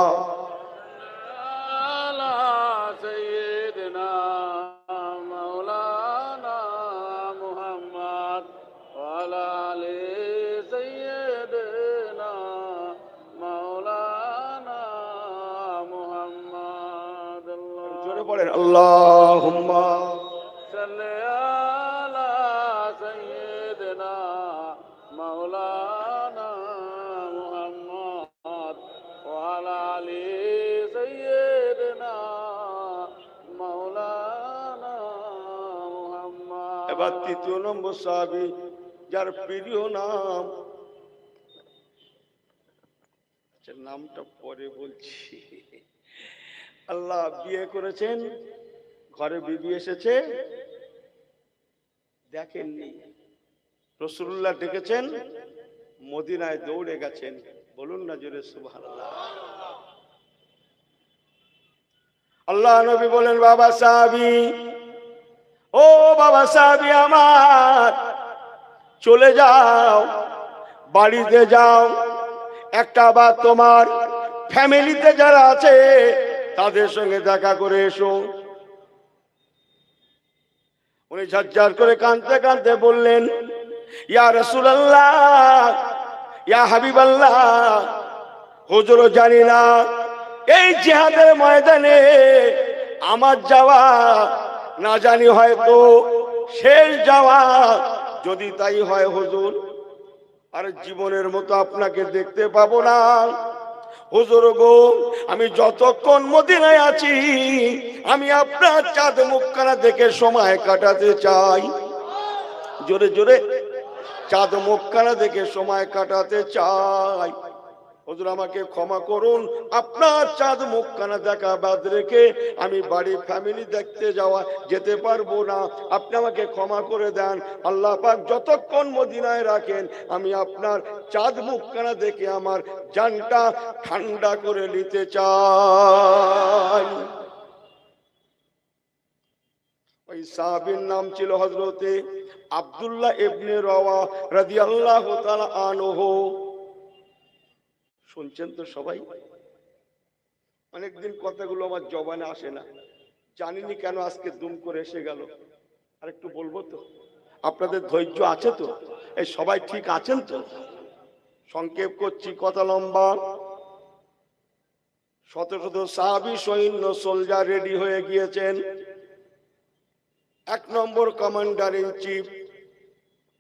বলেন, আল্লাহুম্মা সাল্লি আলা সাইয়্যিদিনা মাওলানা মুহাম্মদ ওয়া আলা আলি সাইয়্যিদিনা মাওলানা মুহাম্মদ। এবার তৃতীয় নম্বর সাহাবী, যার প্রিয় নাম, নামটা পরে বলছি, আল্লাহ বিয়ে করেছেন, ঘরে বিবি এসেছে, দেখেননি, রাসূলুল্লাহ ডেকেছেন, মদিনায় দৌড়ে গেছেন, বলুন না জোরে সুবহানাল্লাহ। আল্লাহ নবী বলেন, বাবা সাহাবী, ও বাবা সাহাবী আমার, চলে যাও, বাড়িতে যাও, একটা বার তোমার ফ্যামিলিতে যারা আছে তাদের সঙ্গে দেখা করে এসো। উনি ঝরঝর করে কাঁদতে কাঁদতে বললেন, ইয়া রাসূলুল্লাহ, ইয়া হাবিবাল্লাহ, হুজুর জানি না এই জিহাদের ময়দানে আমার যাওয়া না জানি হয়তো শেষ যাওয়া, যদি তাই হয় হুজুর, আর জীবনের মতো আপনাকে দেখতে পাবো না। হুজুর গো, আমি যতক্ষণ মদিনায় আছি, আমি আপনার চাঁদ মুখখানা দেখে সময় কাটাতে চাই। জোরে জোরে, চাঁদ মুখখানা দেখে সময় কাটাতে চাই। হুজুর আমাকে ক্ষমা করুন, আপনার চাঁদ মুখখানা দেখা বাদ রেখে আমি বাড়ি ফ্যামিলি দেখতে যেতে পারবো না, আপনি আমাকে ক্ষমা করে দেন। আল্লাহ পাক যতক্ষণ মদিনায় রাখেন, আমি আপনার চাঁদ মুখখানা দেখে আমার জানটা ঠান্ডা করে নিতে চাই। ওই সাহাবীর নাম ছিল হযরতে আব্দুল্লাহ ইবনে রাওয়া রাদিয়াল্লাহু তাআলা আনহু। শুনছেন তো সবাই? অনেকদিন কথাগুলো আমার জবানে আসে না, জানিনি কেন আজকে দুম করে এসে গেল। আর একটু বলবো তো, আপনাদের ধৈর্য আছে তো? এই সবাই ঠিক আছেন তো? সংক্ষেপ করছি, কথা লম্বা। শত শত সাহাবী সৈন্য সোলজার রেডি হয়ে গিয়েছেন। 1 নম্বর কমান্ডার ইন চিফ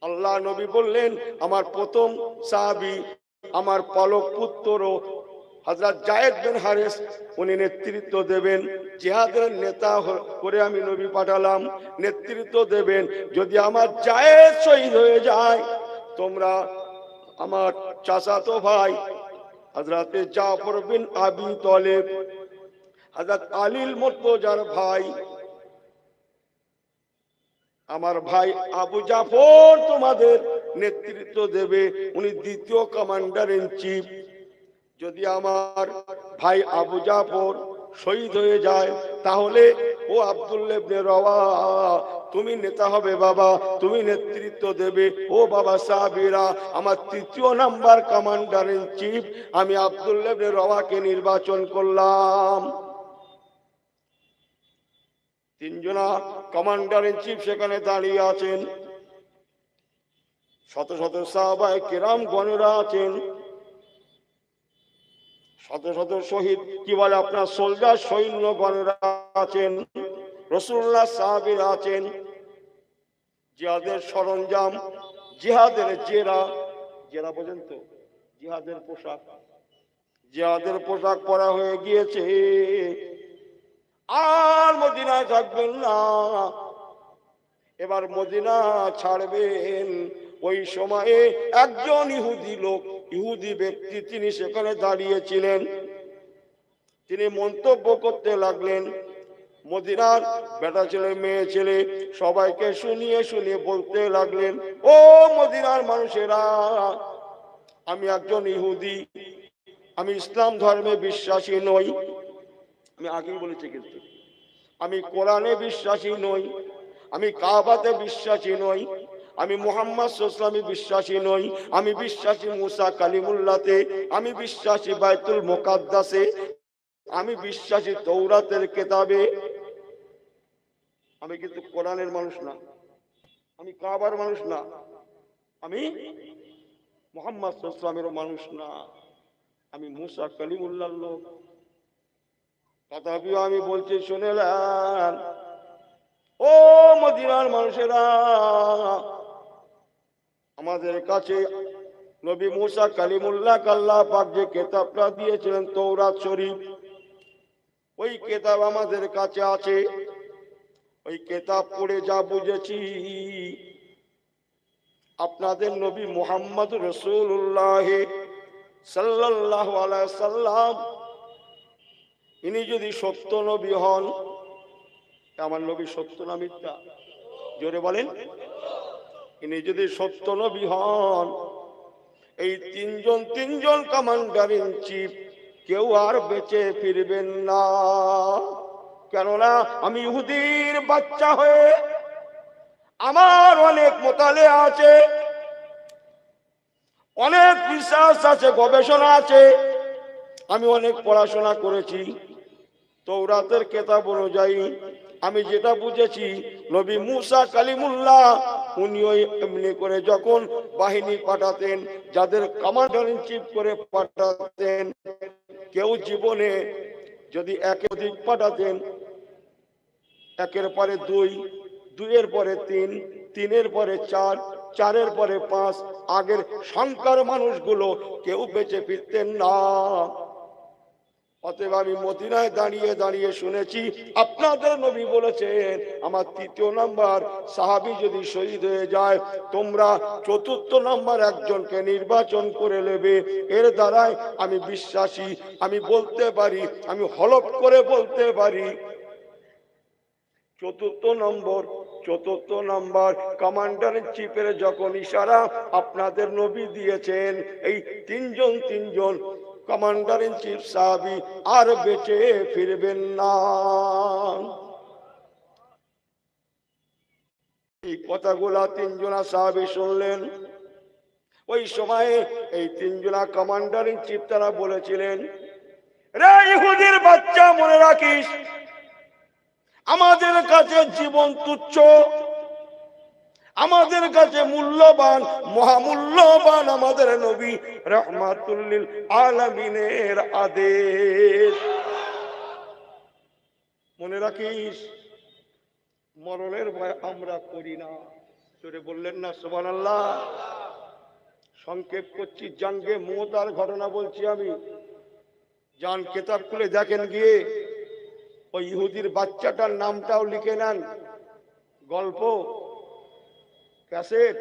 আল্লাহ নবী বললেন, আমার প্রথম সাহাবী, আমার পালক পুত্র হযরত যায়েদ বিন হারিস, উনি নেতৃত্ব দেবেন। জিহাদের নেতা করে আমি নবী পাঠালাম, নেতৃত্ব দেবেন। যদি আমার যায়েদ শহীদ হয়ে যায়, তোমরা আমার চাচাতো ভাই হযরত জাফর বিন আবি তালেব, হযরত আলীল মুর্তজার ভাই, আমার ভাই আবু জাফর তোমাদের নেতৃত্ব দেবে। উনি দ্বিতীয় কমান্ডার ইন চিফ। যদি আমার ভাই আবু জাফর শহীদ হয়ে যায়, তাহলে ও আব্দুল্লাহ ইবনে রওয়া, তুমি নেতা হবে বাবা, তুমি নেতৃত্ব দেবে। ও বাবা সাহাবীরা, আমার তৃতীয় নাম্বার কমান্ডার ইন চিফ আমি আব্দুল্লাহ ইবনে রওয়াকে নির্বাচন করলাম। 3 জনা কমান্ডার ইন চিফ সেখানে দাঁড়িয়ে আছেন। শত শত সাহাবায়ে কেরাম গণেরা আছেন, শত শত শহীদ কি বলে আপনার সোলজার সৈন্য গণেরা আছেন, রাসূলুল্লাহ সাহাবীরা আছেন। জিহাদের সরঞ্জাম, জিহাদের জেরা, জেরা পর্যন্ত জিহাদের পোশাক, জিহাদের পোশাক পরা হয়ে গিয়েছে। আর মদিনায় থাকবেন না, এবার মদিনা ছাড়বেন। ওই সময়ে একজন ইহুদি লোক, ইহুদি ব্যক্তি, তিনি সেখানে দাঁড়িয়েছিলেন। তিনি মন্তব্য করতে লাগলেন। মদিনার বেটা ছেলে মেয়ে ছেলে সবাইকে শুনিয়ে শুনিয়ে বলতে লাগলেন, ও মদিনার মানুষেরা, আমি একজন ইহুদি, আমি ইসলাম ধর্মে বিশ্বাসী নই। আমি আগেই বলেছি, কিন্তু আমি কোরআনে বিশ্বাসী নই, আমি কাবাতে বিশ্বাসী নই, আমি মুহাম্মদ সাল্লাল্লাহু আলাইহি ওয়াসাল্লামে বিশ্বাসী নই, আমি বিশ্বাসী মুসা কালিমুল্লাহতে, আমি বিশ্বাসী বাইতুল মুকাদ্দাসে, আমি বিশ্বাসী তৌরাতের কিতাবে। আমি কিন্তু কোরআনের মানুষ না, আমি কাবার মানুষ না, আমি মুহাম্মদ সাল্লাল্লাহু আলাইহি ওয়াসাল্লামের মানুষ না, আমি মুসা কালিমুল্লাহর লোক। তথাপিও আমি বলছি, শুনে নেন ও মদিনার মানুষেরা, আমাদের কাছে নবী মুসা কালিমুল্লাহ আল্লাহ পাক যে কিতাবটা দিয়েছিলেন তৌরাত শরীফ, ওই কিতাব আমাদের কাছে আছে। ওই কিতাব পড়ে যা বুঝেছি, আপনাদের নবী মুহাম্মদ রাসূলুল্লাহ সাল্লাল্লাহু আলাইহি সাল্লাম, ইনি যদি সত্য নবী হন, আমার নবী সত্য না মিথ্যা? জোরে বলেন। ইনি যদি সত্য নবী হন, এই তিনজন কমান্ডার ইন চিফ কেউ আর বেঁচে ফিরবেন না। কেননা আমি ইহুদির বাচ্চা হয়ে আমার অনেক মোতালেয়া আছে, অনেক রিসার্চ আছে, গবেষণা আছে, আমি অনেক পড়াশোনা করেছি। তৌরাতের কিতাব অনুযায়ী আমি যেটা বুঝেছি, নবী মুসা কালিমুল্লাহ উনিও এমনি করে যখন বাহিনী পাঠাতেন, যাদের কমান্ডার ইন চিফ করে পাঠাতেন, কেউ জীবনে যদি একাধিক পাঠাতেন, 1-এর পরে 2, 2-এর পরে 3, 3-এর পরে 4, 4-এর পরে 5, আগের সংখ্যার মানুষগুলো কেউ বেঁচে ফিরতেন না। অতএব আমি মদিনায় দাঁড়িয়ে দাঁড়িয়ে শুনেছি আপনাদের নবী বলেছেন, আমার 3য় নাম্বার সাহাবী যদি শহীদ হয়ে যায়, তোমরা 4র্থ নাম্বার একজনকে নির্বাচন করে নেবে। এর দ্বারাই আমি বিশ্বাসী, আমি বলতে পারি, আমি হলফ করে বলতে পারি, 4র্থ নাম্বার কমান্ডার ইন চিফের যখন ইশারা আপনাদের নবী দিয়েছেন, এই তিনজন কমান্ডার ইন চিফ সাহাবী আর বেঁচে ফিরবেন না। এই কথাগুলা 3 জনা সাহাবী শুনলেন। ওই সময়ে এই 3 জনা কমান্ডার ইন চিফ তারা বলেছিলেন, রে ইহুদির বাচ্চা, মনে রাখিস আমাদের কাছে জীবন তুচ্ছ, আমাদের কাছে মূল্যবান, মহামূল্যবান আমাদের নবী রাহমাতুল লিল আলামিনের আদেশ। মনে রাখিস, মরণের ভয় আমরা করি না। জোরে বললেন না সুবহানাল্লাহ? সংক্ষেপ করছি, জাঙ্গে মুতার ঘটনা বলছি আমি। যান কিতাব খুলে দেখেন গিয়ে, ওই ইহুদির বাচ্চাটার নামটাও লিখে নেন। গল্প, ক্যাসেট,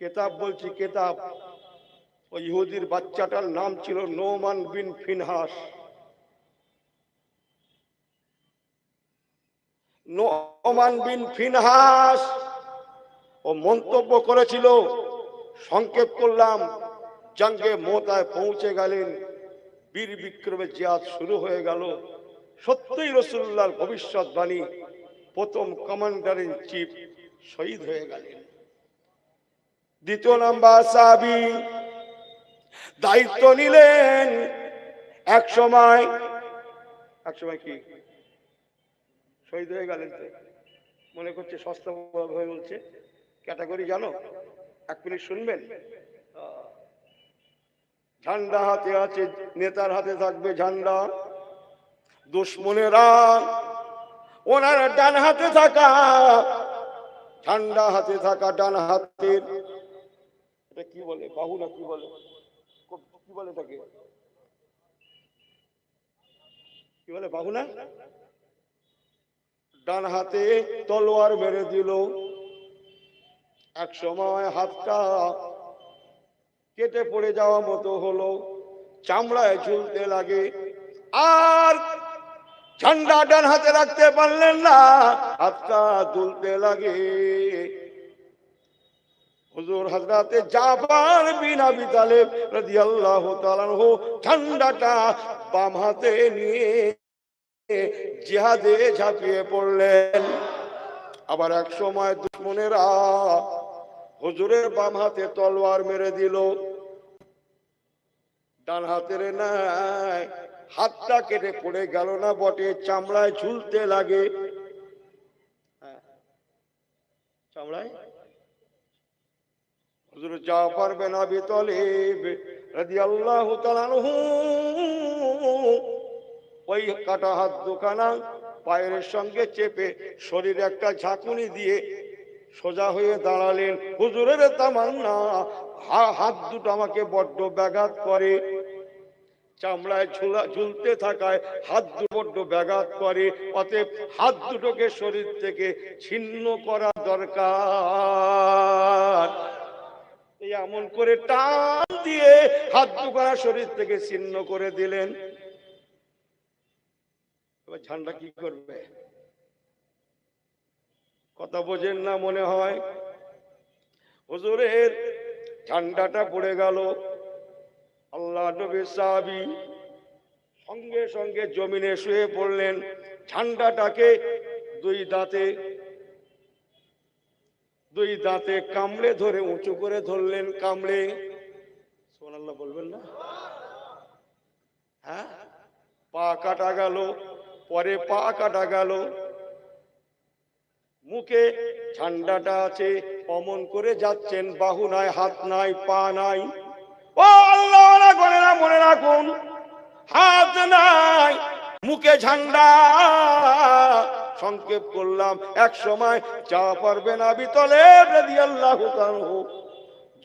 কিতাব বলছি কিতাব। ওই ইহুদির বাচ্চাটার নাম ছিল নোমান বিন ফিনহাস। নোমান বিন ফিনহাস ও মন্তব্য করেছিল, সংক্ষেপ করলাম, জাঙ্গে মুতায় পৌঁছে গেলেন, বীর বিক্রমে জিহাদ শুরু হয়ে গেল। সত্যই রাসূলুল্লাহর ভবিষ্যৎবাণী, প্রথম কমান্ডার ইন চিফ শহীদ হয়ে গেলেন। দ্বিতীয় নাম্বার সাহাবী দায়িত্ব নিলেন। এক সময় কি শহীদ হয়ে গেলেন? মনে করছে সস্তা হয়ে বলছে। ক্যাটাগরি জানো? এক মিনিট শুনবেন। ঝান্ডা হাতে আছে, নেতার হাতে থাকবে ঝান্ডা। দুশ্মনেরা ওনার ডান হাতে থাকা ঝান্ডা, হাতে থাকা ডান হাতের, এটা কি বলে, বাহু না কি বলে, কি বলে এটাকে, কি বলে, বাহু না? ডান হাতে তলোয়ার মেরে দিল। এক সময় হাতটা কেটে পড়ে যাওয়া মতো হলো, চামড়ায় ঝুলতে লাগে। আর ঝান্ডা ডান হাতে রাখতে পারলেন না, হাতটা দুলতে লাগে। হুজুর হযরতে জাফর বিন আবি তালেব রাদিয়াল্লাহু তাআলা আনহু ঝান্ডাটা বাম হাতে নিয়ে জিহাদে ঝাঁপিয়ে পড়লেন। আবার এক সময় দুশমনেরা হুজুরের বাম হাতে তলোয়ার মেরে দিল, ডান হাতের নাই, হাতটা কেটে পড়ে গেল না বটে, চামড়ায় ঝুলতে লাগে। চামড়ায় হুজুর জাফর বিন আবি তালেব রাদিয়াল্লাহু তাআলা আনহু ওই কাটা হাত দুখানা পায়ের সঙ্গে চেপে শরীরে একটা ঝাঁকুনি দিয়ে সোজা হয়ে দাঁড়ালেন। হুজুরের তামান্না, হাত দুটো আমাকে বড্ড ব্যাঘাত করে, চামড়ায় ঝুলতে থাকায় হাত দুটো বড্ড ব্যাঘাত করে, অতএব হাত দুটোকে শরীর থেকে ছিন্ন করা দরকার। এমন করে টান দিয়ে হাত দুখানা শরীর থেকে ছিন্ন করে দিলেন। এবার ঝান্ডা কি করবে? কথা বোঝেন না মনে হয়। হুজুরের ঝান্ডাটা পড়ে গেল। আল্লাহ নবীর সাহাবী সঙ্গে সঙ্গে জমিনে শুয়ে পড়লেন। ঝান্ডাটাকে দুই দাঁতে কামড়ে ধরে উঁচু করে ধরলেন। কামড়ে, সুবহানাল্লাহ বলবেন না? হ্যাঁ, পা কাটা গেল, পরে পা কাটা গেল। মুখে ঝান্ডাটা আছে, অমন করে যাচ্ছেন, বাহু নাই, হাত নাই, পা নাই। ও আল্লাহওয়ালা গণেরা মনে রাখুন, হাত নাই, মুখে ঝান্ডা। সংক্ষেপ করলাম, এক সময় জাফর বিন আবি তালেব রাদিয়াল্লাহু তাআলা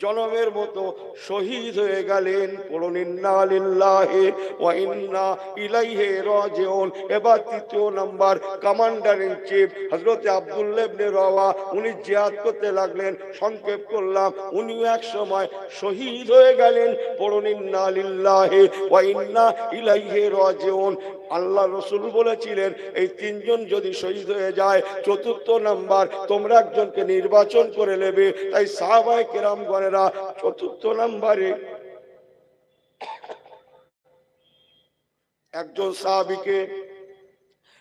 জনমের মতো শহীদ হয়ে গেলেন। পড়ুন ইন্না লিল্লাহি ওয়া ইন্না ইলাইহি রাজিউন। এবার তৃতীয় নাম্বার কমান্ডার ইন চিফ হযরত আব্দুল্লাহ ইবনে রাওয়া, উনি জিহাদ করতে লাগলেন। সংক্ষেপ করলাম, উনি এক সময় শহীদ হয়ে গেলেন। পড়ুন ইন্না লিল্লাহি ওয়া ইন্না ইলাইহি রাজিউন। আল্লাহ রাসূল বলেছিলেন, এই তিনজন যদি শহীদ হয়ে যায়, চতুর্থ নাম্বার তোমরা একজনকে নির্বাচন করে নেবে। তাই সাহাবায়ে কেরাম গণেরা চতুর্থ নাম্বারে একজন সাহাবীকে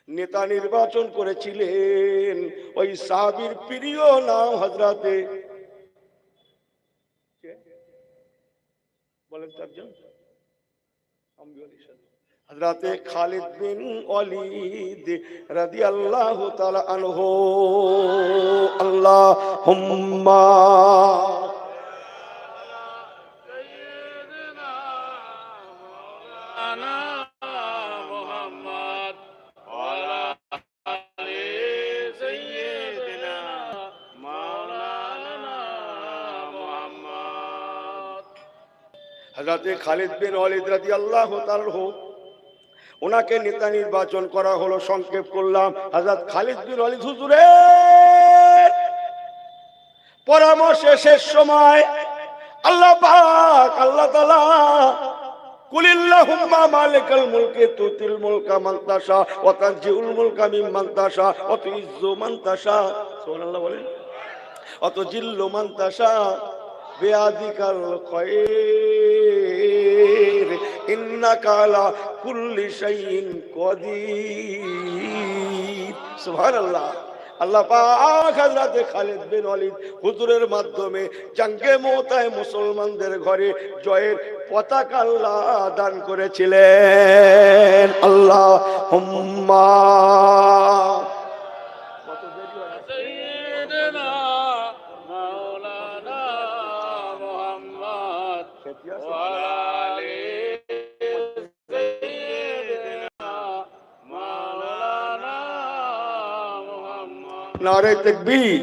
নেতা নির্বাচন করেছিলেন। ওই সাহাবীর প্রিয় নাম হযরতে, বলেন তো একজন, হযরতে খালিদ বিন ওয়ালিদ রাদিয়াল্লাহু তাআলা আনহু। আল্লাহুম্মা হযরতে খালিদ বিন ওয়ালিদ রাদিয়াল্লাহু তাআলা আনহু, ওনাকে নেতা নির্বাচন করা হলো। সংক্ষেপ করলাম, হযরত খালিদ বিন ওয়ালিদ হুজুরের পরামর্শ শেষ সময় আল্লাহ পাক আল্লাহ তাআলা কুলিল্লাহুম্মা মালিকাল মুলকি তুতিল মুলকা মান তাশা ওয়া তানজিউল মুলকা মিম্মান তাশা ওয়া তুইজ্জু মান তাশা, সুবহানাল্লাহ বলেন, ওয়া তুজিল্লু মান তাশা বিয়াদিকাল খায়র ইন্নাকা আলা কুল্লি শাইইন কাদির। সুবহানাল্লাহ। আল্লাহ পাক হযরত খালিদ বিন ওয়ালিদ হুজুরের মাধ্যমে জঙ্গে মুতায় মুসলমানদের ঘরে জয়ের পতাকা আল্লাহ দান করেছিলেন। আল্লাহুম্মা সাইয়্যিদিনা মাওলানা মুহাম্মদ ওয়া আলি সাইয়্যিদিনা মাওলানা মুহাম্মদ। নারে তাকবীর,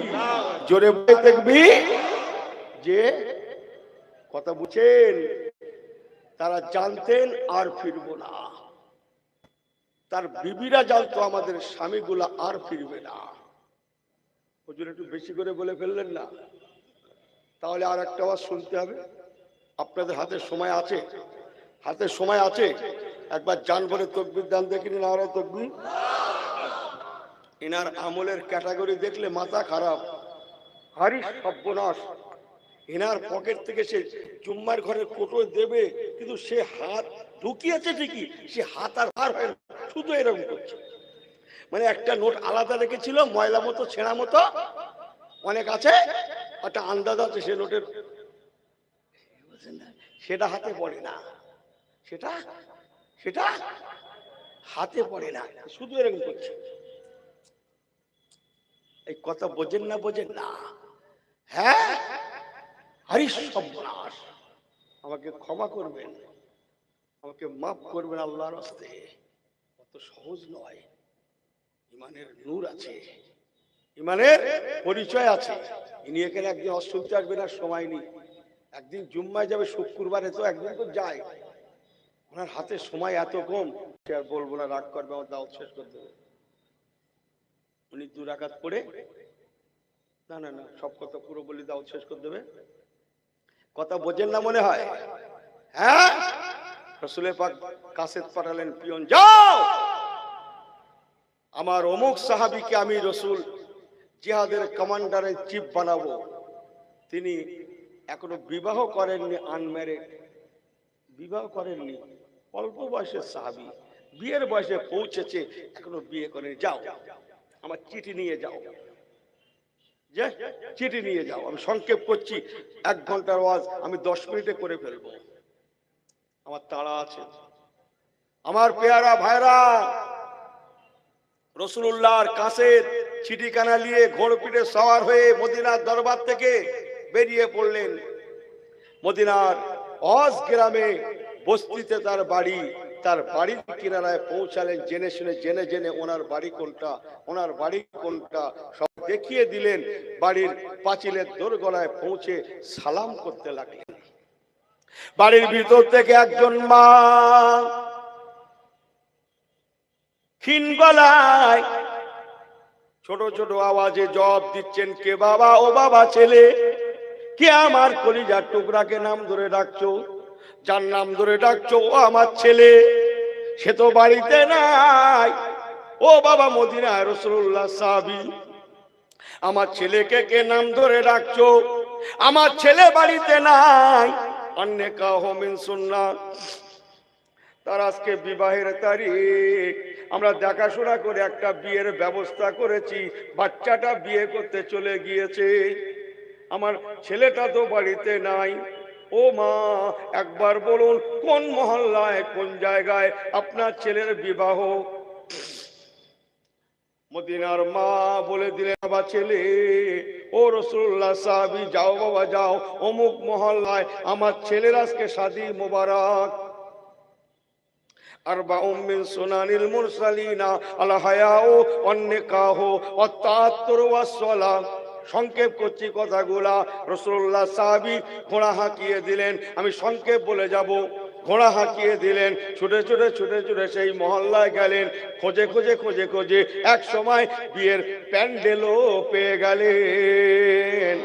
জোরে বলে তাকবীর। যে কথা বুঝেন, তারা জানতেন আর ফিরবো না। তার বিবিরা জানতো আমাদের স্বামীগুলা আর ফিরবে না। হুজুর একটু বেশি করে বলে ফেললেন না? তাহলে আর একটা আওয়াজ শুনতে হবে। আপনাদের হাতে সময় আছে, হাতে সময় আছে। একবার জান বলে তাকবীর দান দেখিনি, না আর তাকবীর। এনার আমলের ক্যাটাগরি দেখলে মাথা খারাপ, হারি সর্বনাশ। এনার পকেট থেকে সে জুম্মার ঘরের কোটো দেবে, কিন্তু সে হাত ঢুকিয়েছে ঠিকই, সে হাত আর ভার হয় না, শুধু এরকম করছে। মানে একটা নোট আলাদা রেখেছিল, ময়লা মতো ছেঁড়া মতো অনেক আছে, একটা আন্দাজ আছে সে নোটের, সেটা হাতে পড়ে না, সেটা সেটা হাতে পড়ে না, শুধু এরকম করছে। এই কথা বোঝেন না, বোঝেন না? হ্যাঁ, হারি সর্বনাশ। আমাকে ক্ষমা করবেন, আমাকে মাফ করবেন আল্লাহর রাস্তে। অত সহজ নয়। ইমানের নূর আছে, ইমানের পরিচয় আছে। ইনি এখানে একদিন অশুনতে আসবেন, আর সময় নেই। একদিন জুম্মায় যাবে, শুক্রবারে তো একদিন তো যায়। ওনার হাতে সময় এত কম, সে আর বলবো না, রাগ করবে, আমার দাওয়াত শেষ করে দেবে। উনি 2 রাকাত পড়ে, না না না, সব কথা পুরো বলি, দাওয়াত শেষ করে দেবে। কথা বোঝেন না মনে হয়? হ্যাঁ, রাসূলের পাক কাসেদ পাঠালেন, পিয়ন যাও, আমার অমুক সাহাবীকে আমি রাসূল জিহাদের কমান্ডারের চিফ বানাবো। তিনি এখনো বিবাহ করেননি, আনম্যারিড, বিবাহ করেননি, অল্প বয়সের সাহাবী, বিয়ের বয়সে পৌঁছেছে, এখনো বিয়ে করেনি। যাও, আমার চিঠি নিয়ে যাও, যে চিঠি নিয়ে যাও। আমি সংক্ষেপ করছি, 1 ঘন্টার ওয়াজ আমি 10 মিনিটে করে ফেলবো, আমার তাড়া আছে। আমার পেয়ারা ভাইরা, রাসূলুল্লাহর কাছের চিঠিখানা নিয়ে ঘোড় পিঠে সওয়ার হয়ে মদিনার দরবার থেকে বেরিয়ে পড়লেন। মদিনার হজ গ্রামে বস্তিতে তার বাড়ি, তার বাড়ির কিনারায় পৌঁছালেন। জেনে শুনে, জেনে জেনে ওনার বাড়ি কোনটা, ওনার বাড়ি কোনটা সব দেখিয়ে দিলেন। বাড়ির পাঁচিলের দোরগোড়ায় পৌঁছে সালাম করতে লাগলেন। বাড়ির ভিতর থেকে একজন মা ক্ষীণ গলায় ছোট ছোট আওয়াজে জবাব দিচ্ছেন, কে বাবা? ও বাবা, ছেলে। কে আমার কলিজার টুকরাকে নাম ধরে ডাকছো? যার নাম ধরে ডাকছো ও আমার ছেলে, সে তো বাড়িতে নাই। ও বাবা, মদিনায় রাসূলুল্লাহ সাহাবী, আমার ছেলেকে কে নাম ধরে ডাকছো? আমার ছেলে বাড়িতে নাই। অন্নেকাহ মিন সুন্নাহ, তার আজকে বিবাহের তারিখ, আমরা দেখাশোনা করে একটা বিয়ের ব্যবস্থা করেছি। বাচ্চাটা বিয়ে করতে চলে গিয়েছে, আমার ছেলেটা তো বাড়িতে নাই। ও মা, একবার বলুন কোন মহল্লায় কোন জায়গায় আপনার ছেলের বিবাহ? মদিনার মা বলে দিলেন, বাবা ছেলে, ও রাসূলুল্লাহ সাহাবী, যাও বাবা যাও, অমুক মহল্লায় আমার ছেলের আজকে শাদী মোবারক। আরবাউম মিন সুনানিল মুরসালিনা আল হায়াউ ওয়ান নিকাহু ওয়াত তাআত্তুর ওয়াস সালাহ। সংক্ষেপ করছি কথাগুলা। রাসূলুল্লাহ সাহাবী ঘোড়া হাঁকিয়ে দিলেন, আমি সংক্ষেপ বলে যাব। ঘোড়া হাঁকিয়ে দিলেন, ছুটে ছুটে ছুটে ছুটে সেই মহল্লায় গেলেন, খোঁজে খোঁজে খোঁজে খোঁজে এক সময় বিয়ের প্যান্ডেলও পেয়ে গেলেন।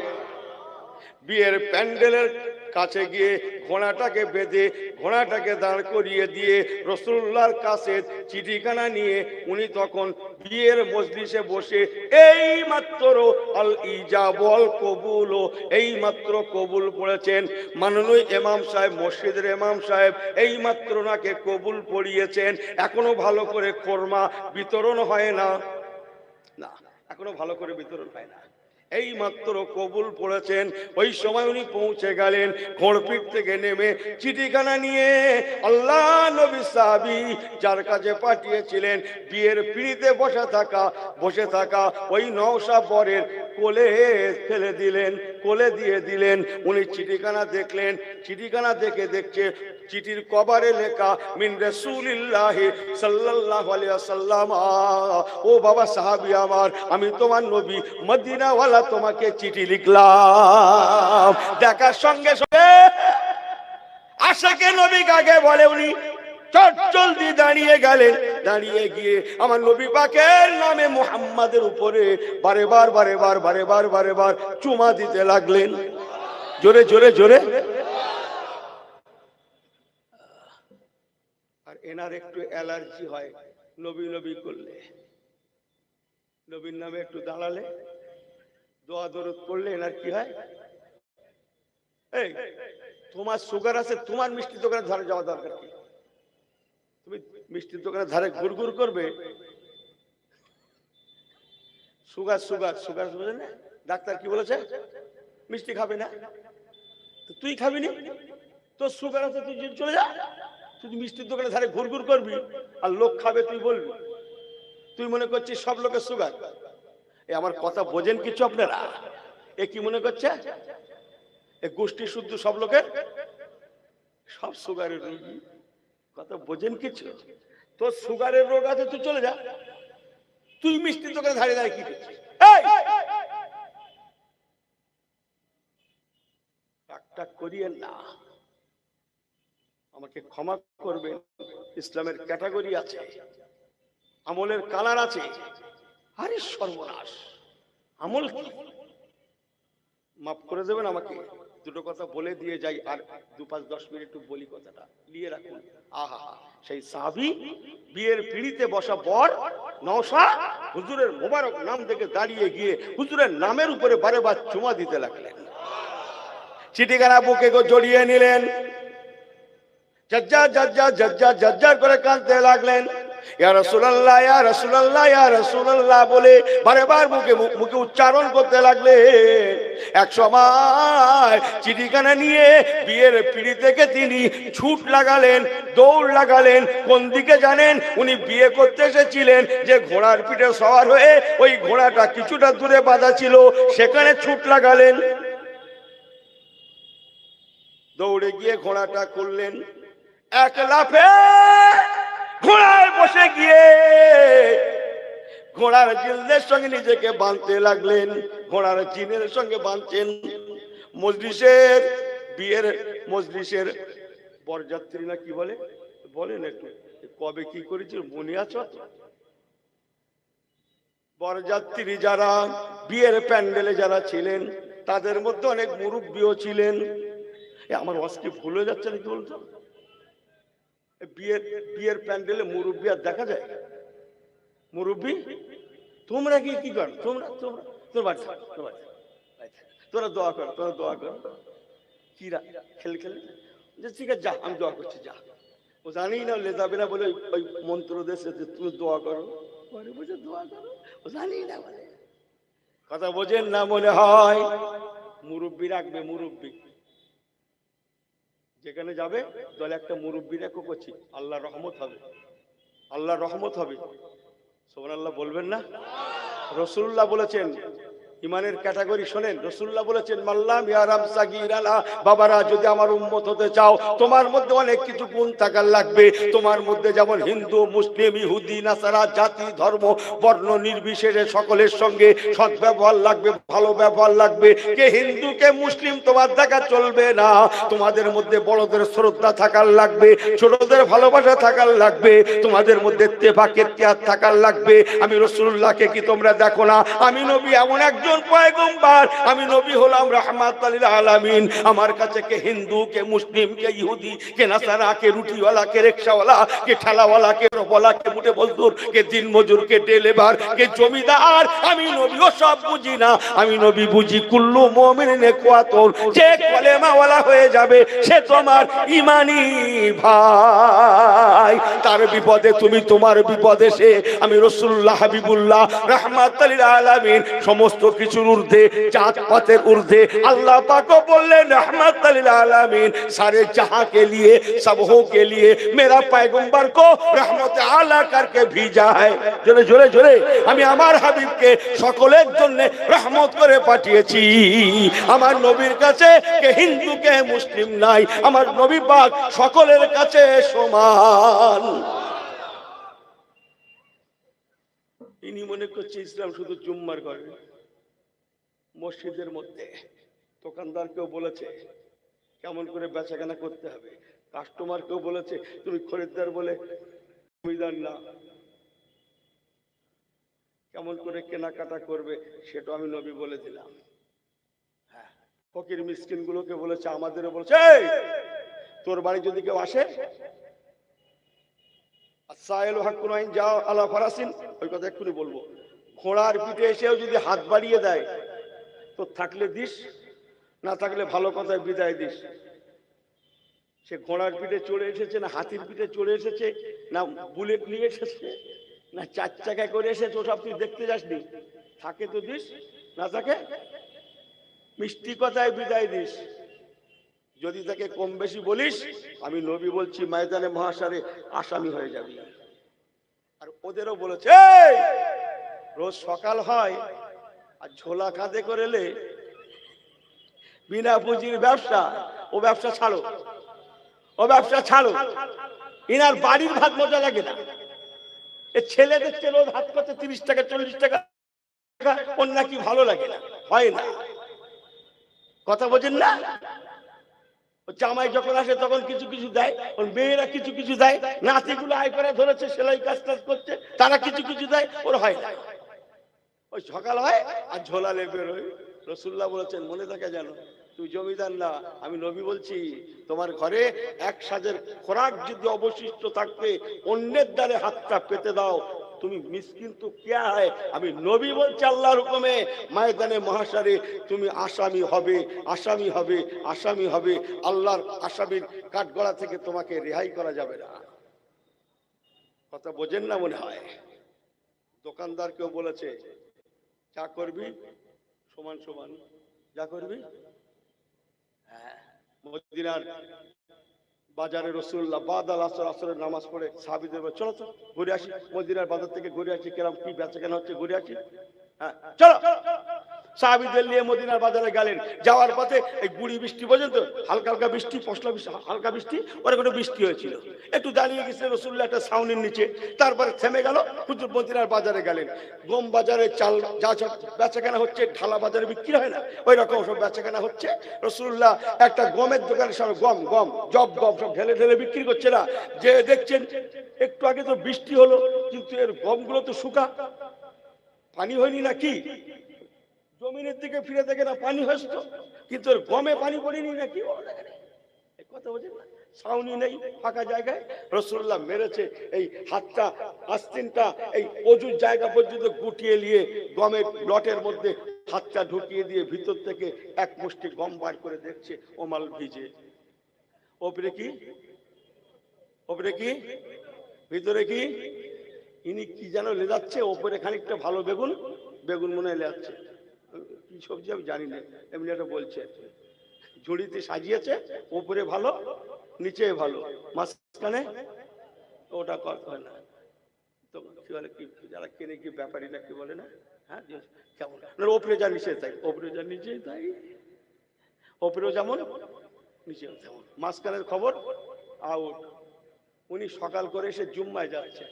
বিয়ের প্যান্ডেলের কাছে গিয়ে ঘোড়াটাকে বেঁধে ঘোড়াটাকে দাঁড় করিয়ে দিয়ে রাসূলুল্লাহর কাছে চিঠিখানা নিয়ে উনি তখন বিয়ের মজলিসে বসে এই মাত্র আল ইজাব ওয়াল কবুল, এই মাত্র কবুল পড়েছেন। মাননীয় ইমাম সাহেব, মসজিদের ইমাম সাহেব এই মাত্র ওনাকে কবুল পড়িয়েছেন। এখনো ভালো করে কোরমা বিতরণ হয় না, না এখনো ভালো করে বিতরণ হয় না, এই মাত্র কবুল পড়েছেন। ওই সময় উনি পৌঁছে গেলেন, ঘোড়পিঠ থেকে নেমে চিঠিখানা নিয়ে আল্লাহ নবী সাহাবী যার কাছে পাঠিয়েছিলেন বিয়ের পিঁড়িতে বসে থাকা ওই নওশা বরের কোলে ফেলে দিলেন, কোলে দিয়ে দিলেন। উনি চিঠিখানা দেখলেন, চিঠিখানা দেখছে চিঠির কভারে লেখা মিন রাসূলিল্লাহ সাল্লাল্লাহু আলাইহি ওয়াসাল্লাম। ও বাবা সাহাবী আমার, আমি তোমার নবী মদিনাওয়ালা তোমাকে চিঠি লিখলাম। দেখার সঙ্গে সঙ্গে আশিকে নবী কাকে বলে উনি চটজলদি দাঁড়িয়ে গেলেন, দাঁড়িয়ে গিয়ে আমার নবী পাকের নামে মুহাম্মাদের উপরে বারেবার চুমা দিতে লাগলেন, জোরে জোরে জোরে। আর এনার একটু অ্যালার্জি হয় নবী নবী করলে, নবীর নামে একটু দাঁড়ালে, দোয়া দরুদ পড়লে এনার কি হয়? এই তোমার সুগার আছে, তোমার মিষ্টির দোকানে ধারে যাওয়া দরকার কি? তুমি মিষ্টির দোকানে ধারে ঘুরঘুর করবে? সুগার সুগার সুগার বুঝে না? ডাক্তার কি বলেছে? মিষ্টি খাবে না, তো তুই খাবি না, তোর সুগার আছে, তুই চলে যা। তুই মিষ্টির দোকানে ধারে ঘুরঘুর করবি আর লোক খাবে তুই বলবি, তুই মনে করছিস সব লোকের সুগার। এ আমার কথা বোঝেন কিছু আপনারা? এ কি মনে করছে এ গোষ্ঠী শুদ্ধ সব লোকের সব সুগারের রোগী? কথা বোঝেন কিছু? তোর সুগারের রোগ আছে, তুই চলে যা। তুই মিষ্টির দোকানে ধারে ধারে কি করছিস? টাক করিয়েন না, আমাকে ক্ষমা করবেন। ইসলামের ক্যাটাগরি আছে, আমলের কালার আছে। আরে সর্বনাশ, আমল কি? মাফ করে দেবেন আমাকে, দুটো কথা বলে দিয়ে যাই, আর 2-5-10 মিনিট একটু বলি, কথাটা নিয়ে রাখুন। আহা, সেই সাহাবী বিয়ের পিঁড়িতে বসা বর নওশা হুজুরের মোবারক নাম থেকে দাঁড়িয়ে গিয়ে হুজুরের নামের উপরে বারেবার চুমা দিতে লাগলেন। চিঠিখানা বুকে জড়িয়ে নিলেন, জজ্জার করে কাঁদতে লাগলেন। ইয়া রাসূলুল্লাহ, ইয়া রাসূলুল্লাহ, ইয়া রাসূলুল্লাহ বলে বারবার মুখে উচ্চারণ করতে লাগলেন। এক সময় চিঠিখানা নিয়ে বিয়ের পিঁড়ি থেকে তিনি ছুট লাগালেন, দৌড় লাগালেন। কোন দিকে জানেন? উনি বিয়ে করতে এসেছিলেন যে ঘোড়ার পিঠে সওয়ার হয়ে ওই ঘোড়াটা কিছুটা দূরে বাঁধা ছিল, সেখানে ছুট লাগালেন। দৌড়ে গিয়ে ঘোড়াটা খুললেন, এক লাফে ঘোড়ায় বসে গিয়ে ঘোড়ার জিলদের সঙ্গে নিজেকে বাঁধতে লাগলেন, ঘোড়ার জিনের সঙ্গে বাঁধছেন। মজলিসের বিয়ের মজলিসের বরযাত্রী না কি বলে, বলেন একটু, কবে কি করেছিল মনে আছে? বরযাত্রী যারা বিয়ের প্যান্ডেলে যারা ছিলেন তাদের মধ্যে অনেক মুরব্বিও ছিলেন। আমার ওয়াজকে ভুল হয়ে যাচ্ছে নাকি বলতো? বিয়ের প্যান্ডেলে মুরব্বি আর দেখা যায়? মুরব্বি তোমরা কি কর? তোরা দোয়া কর, কি খেল ঠিক আছে, যা আমি দোয়া করছি, যা। ও জানি না লে যাবে না বলে ওই মন্ত্র দেশে তুমি দোয়া করো, বুঝে দোয়া করো, ও জানি না বলে। কথা বোঝেন না মনে হয়? মুরব্বি রাখবে, মুরব্বি যেখানে যাবে দলে একটা মুরব্বী রেখো করছি, আল্লাহ রহমত হবে, আল্লাহ রহমত হবে। সুবহানাল্লাহ বলবেন না? রাসূলুল্লাহ বলেছেন, ইমানের ক্যাটাগরি শোনেন, রাসূলুল্লাহ বলেছেন মাল্লাম ইয়ারাম সাগীরানা, বাবারা যদি আমার উম্মত হতে চাও তোমার মধ্যে অনেক কিছু গুণ থাকার লাগবে। তোমার মধ্যে যেমন হিন্দু, মুসলিম, ইহুদি, নাসারা, জাতি, ধর্ম, বর্ণ নির্বিশেষে সকলের সঙ্গে সৎ ব্যবহার লাগবে, ভালো ব্যবহার লাগবে। কে হিন্দু কে মুসলিম তোমার দেখা চলবে না। তোমাদের মধ্যে বড়দের শ্রদ্ধা থাকার লাগবে, ছোটদের ভালোবাসা থাকার লাগবে, তোমাদের মধ্যে ইত্তেফাক ইত্তেহাদ থাকার লাগবে। আমি রাসূলুল্লাহকে কি তোমরা দেখো না? আমি নবী এমন একজন পয়গম্বর, আমি নবী হলাম রাহমাতাল লিল আলামিন। আমার কাছে কে হিন্দু, কে মুসলিম, কে ইহুদি, কে নাসারা, কে রুটিওয়ালা, কে রিকশাওয়ালা, কে ঠেলাওয়ালা, কে রোবলা, কে মুঠে মজদুর, কে দিন মজুর, কে ডেলেভার, কে জমিদার, আমি নবী ও সব বুঝি না। আমি নবী বুঝি কুল্লু মুমিনিন ইখওয়াতুন, যে কলেমাওয়ালা হয়ে যাবে সে তোমার ঈমানি ভাই। তার বিপদে তুমি, তোমার বিপদে সে। আমি রাসূলুল্লাহ হাবিবুল্লাহ রাহমাতাল লিল আলামিন, সমস্ত কিছুর ঊর্ধ্বে, জাত পাতের ঊর্ধ্বে। আল্লাহ পাকও বললেন रहमत लिल आलमीन, सारे जहां के लिए, सबहों के लिए मेरा पैगंबर को रहमत आला करके भेजा है। जोरे जोरे जोरे আমি আমার হাবিবকে সকলের জন্য রহমত করে পাঠিয়েছি। আমার নবীর কাছে কে হিন্দু কে মুসলিম নাই, আমার নবী পাক সকলের কাছে সমান। ইনি মনে করছে ইসলাম শুধু জুম্মার ঘরে, মসজিদের মধ্যে। দোকানদারকেও বলেছে কেমন করে বেচাকেনা করতে হবে, কাস্টমারকেও বলেছে তুমি খরিদ্দার বলে জমিদার না, কেমন করে কেনাকাটা করবে সেটা আমি নবী বলে দিলাম। হ্যাঁ, ফকির মিসকিন গুলোকে বলেছে, আমাদেরও বলেছে তোর বাড়ি যদি কেউ আসে, যাও আলা ফারাসিন, ওই কথা এক্ষুনি বলবো, ঘোড়ার পিঠে এসেও যদি হাত বাড়িয়ে দেয় তো থাকলে দিস, না থাকলে ভালো কথায় বিদায় দিস। সে ঘোড়ার পিঠে চড়ে এসেছে, না হাতির পিঠে চড়ে এসেছে, না বুলেট নিয়ে এসেছে, না চার চাকায় করে এসেছে, ওসব তুই দেখতে যাসনি। থাকে তো দিস, না থাকে মিষ্টি কথায় বিদায় দিস। যদি তাকে কম বেশি বলিস, আমি নবী বলছি ময়দানে মহাশারে আসামি হয়ে যাবি। আর ওদেরও বলেছে রোজ সকাল হয় আর ঝোলা কাঁধে করে এলে বিনা পুঁজির ব্যবসা, ও ব্যবসা ছাড়ো, ও ব্যবসা ছাড়ো। ইনার বাড়ির ভাত মজা লাগে না, এ ছেলে দেখছে রোজ হাত করতে 30 টাকা 40 টাকা, ওর নাকি ভালো লাগে না, হয় না। কথা বোঝেন না? জামাই যখন আসে তখন কিছু কিছু দেয়, ওর মেয়েরা কিছু কিছু দেয়, নাতিগুলো আয় করে ধরেছে সেলাই কাজ টাজ করছে, তারা কিছু কিছু দেয়, ওর হয় না। ওই সকাল হয় আর ঝোলালে বেরোয়। রাসূলুল্লাহ বলেছেন মনে থাকে যেন তুই জমিদার না, আমি নবী বলছি তোমার ঘরে এক সাজের খোরাক যদি অবশিষ্ট থাকবে অন্যের দ্বারে হাতটা পেতে দাও, তুমি মিসকিন তো কিয়া হয়। আমি নবী বলছি আল্লাহর হুকুমে ময়দানে মহাশারে তুমি আসামি হবে, আসামি হবে, আসামি হবে। আল্লাহর আসামির কাঠগড়া থেকে তোমাকে রেহাই করা যাবে না। কথা বোঝেন না মনে হয়? দোকানদারকেও বলেছে যা করবি সমান সমান, যা করবি। হ্যাঁ, মদিনার বাজারে রাসূলুল্লাহ বাদাল আসর, আসরের নামাজ পড়ে সাহাবীদের বলে চলো তো ঘুরে আসি, মদিনার বাজার থেকে ঘুরে আসি, কেরাম কি বেচাকেনা হচ্ছে ঘুরে আসি। হ্যাঁ চলো। সাহাবীদের নিয়ে মদিনার বাজারে গেলেন। যাওয়ার পথে এই গুড়ি বৃষ্টি পর্যন্ত হালকা হালকা বৃষ্টি, পশলা বৃষ্টি, হালকা বৃষ্টি, ওরা কোনো বৃষ্টি হয়েছিল। একটু দাঁড়িয়ে গেছিলেন রাসূলুল্লাহ একটা ছাউনির নিচে, তারপরে থেমে গেল। হুজুর মদিনার বাজারে গেলেন। গম বাজারে চাল যা সব বেচাকেনা হচ্ছে, ঢালা বাজারে বিক্রি হয় না, ওই রকম সব বেচাকেনা হচ্ছে। রাসূলুল্লাহ একটা গমের দোকানে সব গম গম জব গম সব ঢেলে ঢেলে বিক্রি করছে না। যে দেখছেন একটু আগে তো বৃষ্টি হলো কিন্তু এর গমগুলো তো শুকা, পানি হয়নি না কি, জমিনের দিকে ফিরে দেখে না পানি হয়েছে, কিন্তু গমে পানি পড়েনি নাকি। কথা বলছেন না, ছাউনি নেই, ফাঁকা জায়গায় রাসূলুল্লাহ মেরেছে এই হাতটা, আস্তিনটা এই অজুর জায়গা পর্যন্ত গুটিয়ে নিয়ে গমের লটের মধ্যে হাতটা ঢুকিয়ে দিয়ে ভিতর থেকে এক মুষ্টি গম বার করে দেখছে ও মাল ভিজে। ওপরে কি, ওপরে কি, ভিতরে কি, ইনি কি যেন লেজাচ্ছে। ওপরে খানিকটা ভালো বেগুন, বেগুন মনে হয় লেজাচ্ছে, কি সবজি আমি জানি না, এমনি একটা বলছে। ঝুড়িতে সাজিয়েছে, ওপরে ভালো নিচে ভালো, মাঝখানে ওটা করতে হয় না। তো কি বলে, কি যারা কেনে কি ব্যাপারী না কি বলে না, হ্যাঁ কেমন ওপরে যা নিচে তাই, ওপরে যা নিচে তাই, ওপরেও যেমন নিচেও তেমন। মাঝখানের খবর আউট। উনি সকাল করে এসে জুম্মায় যাচ্ছে,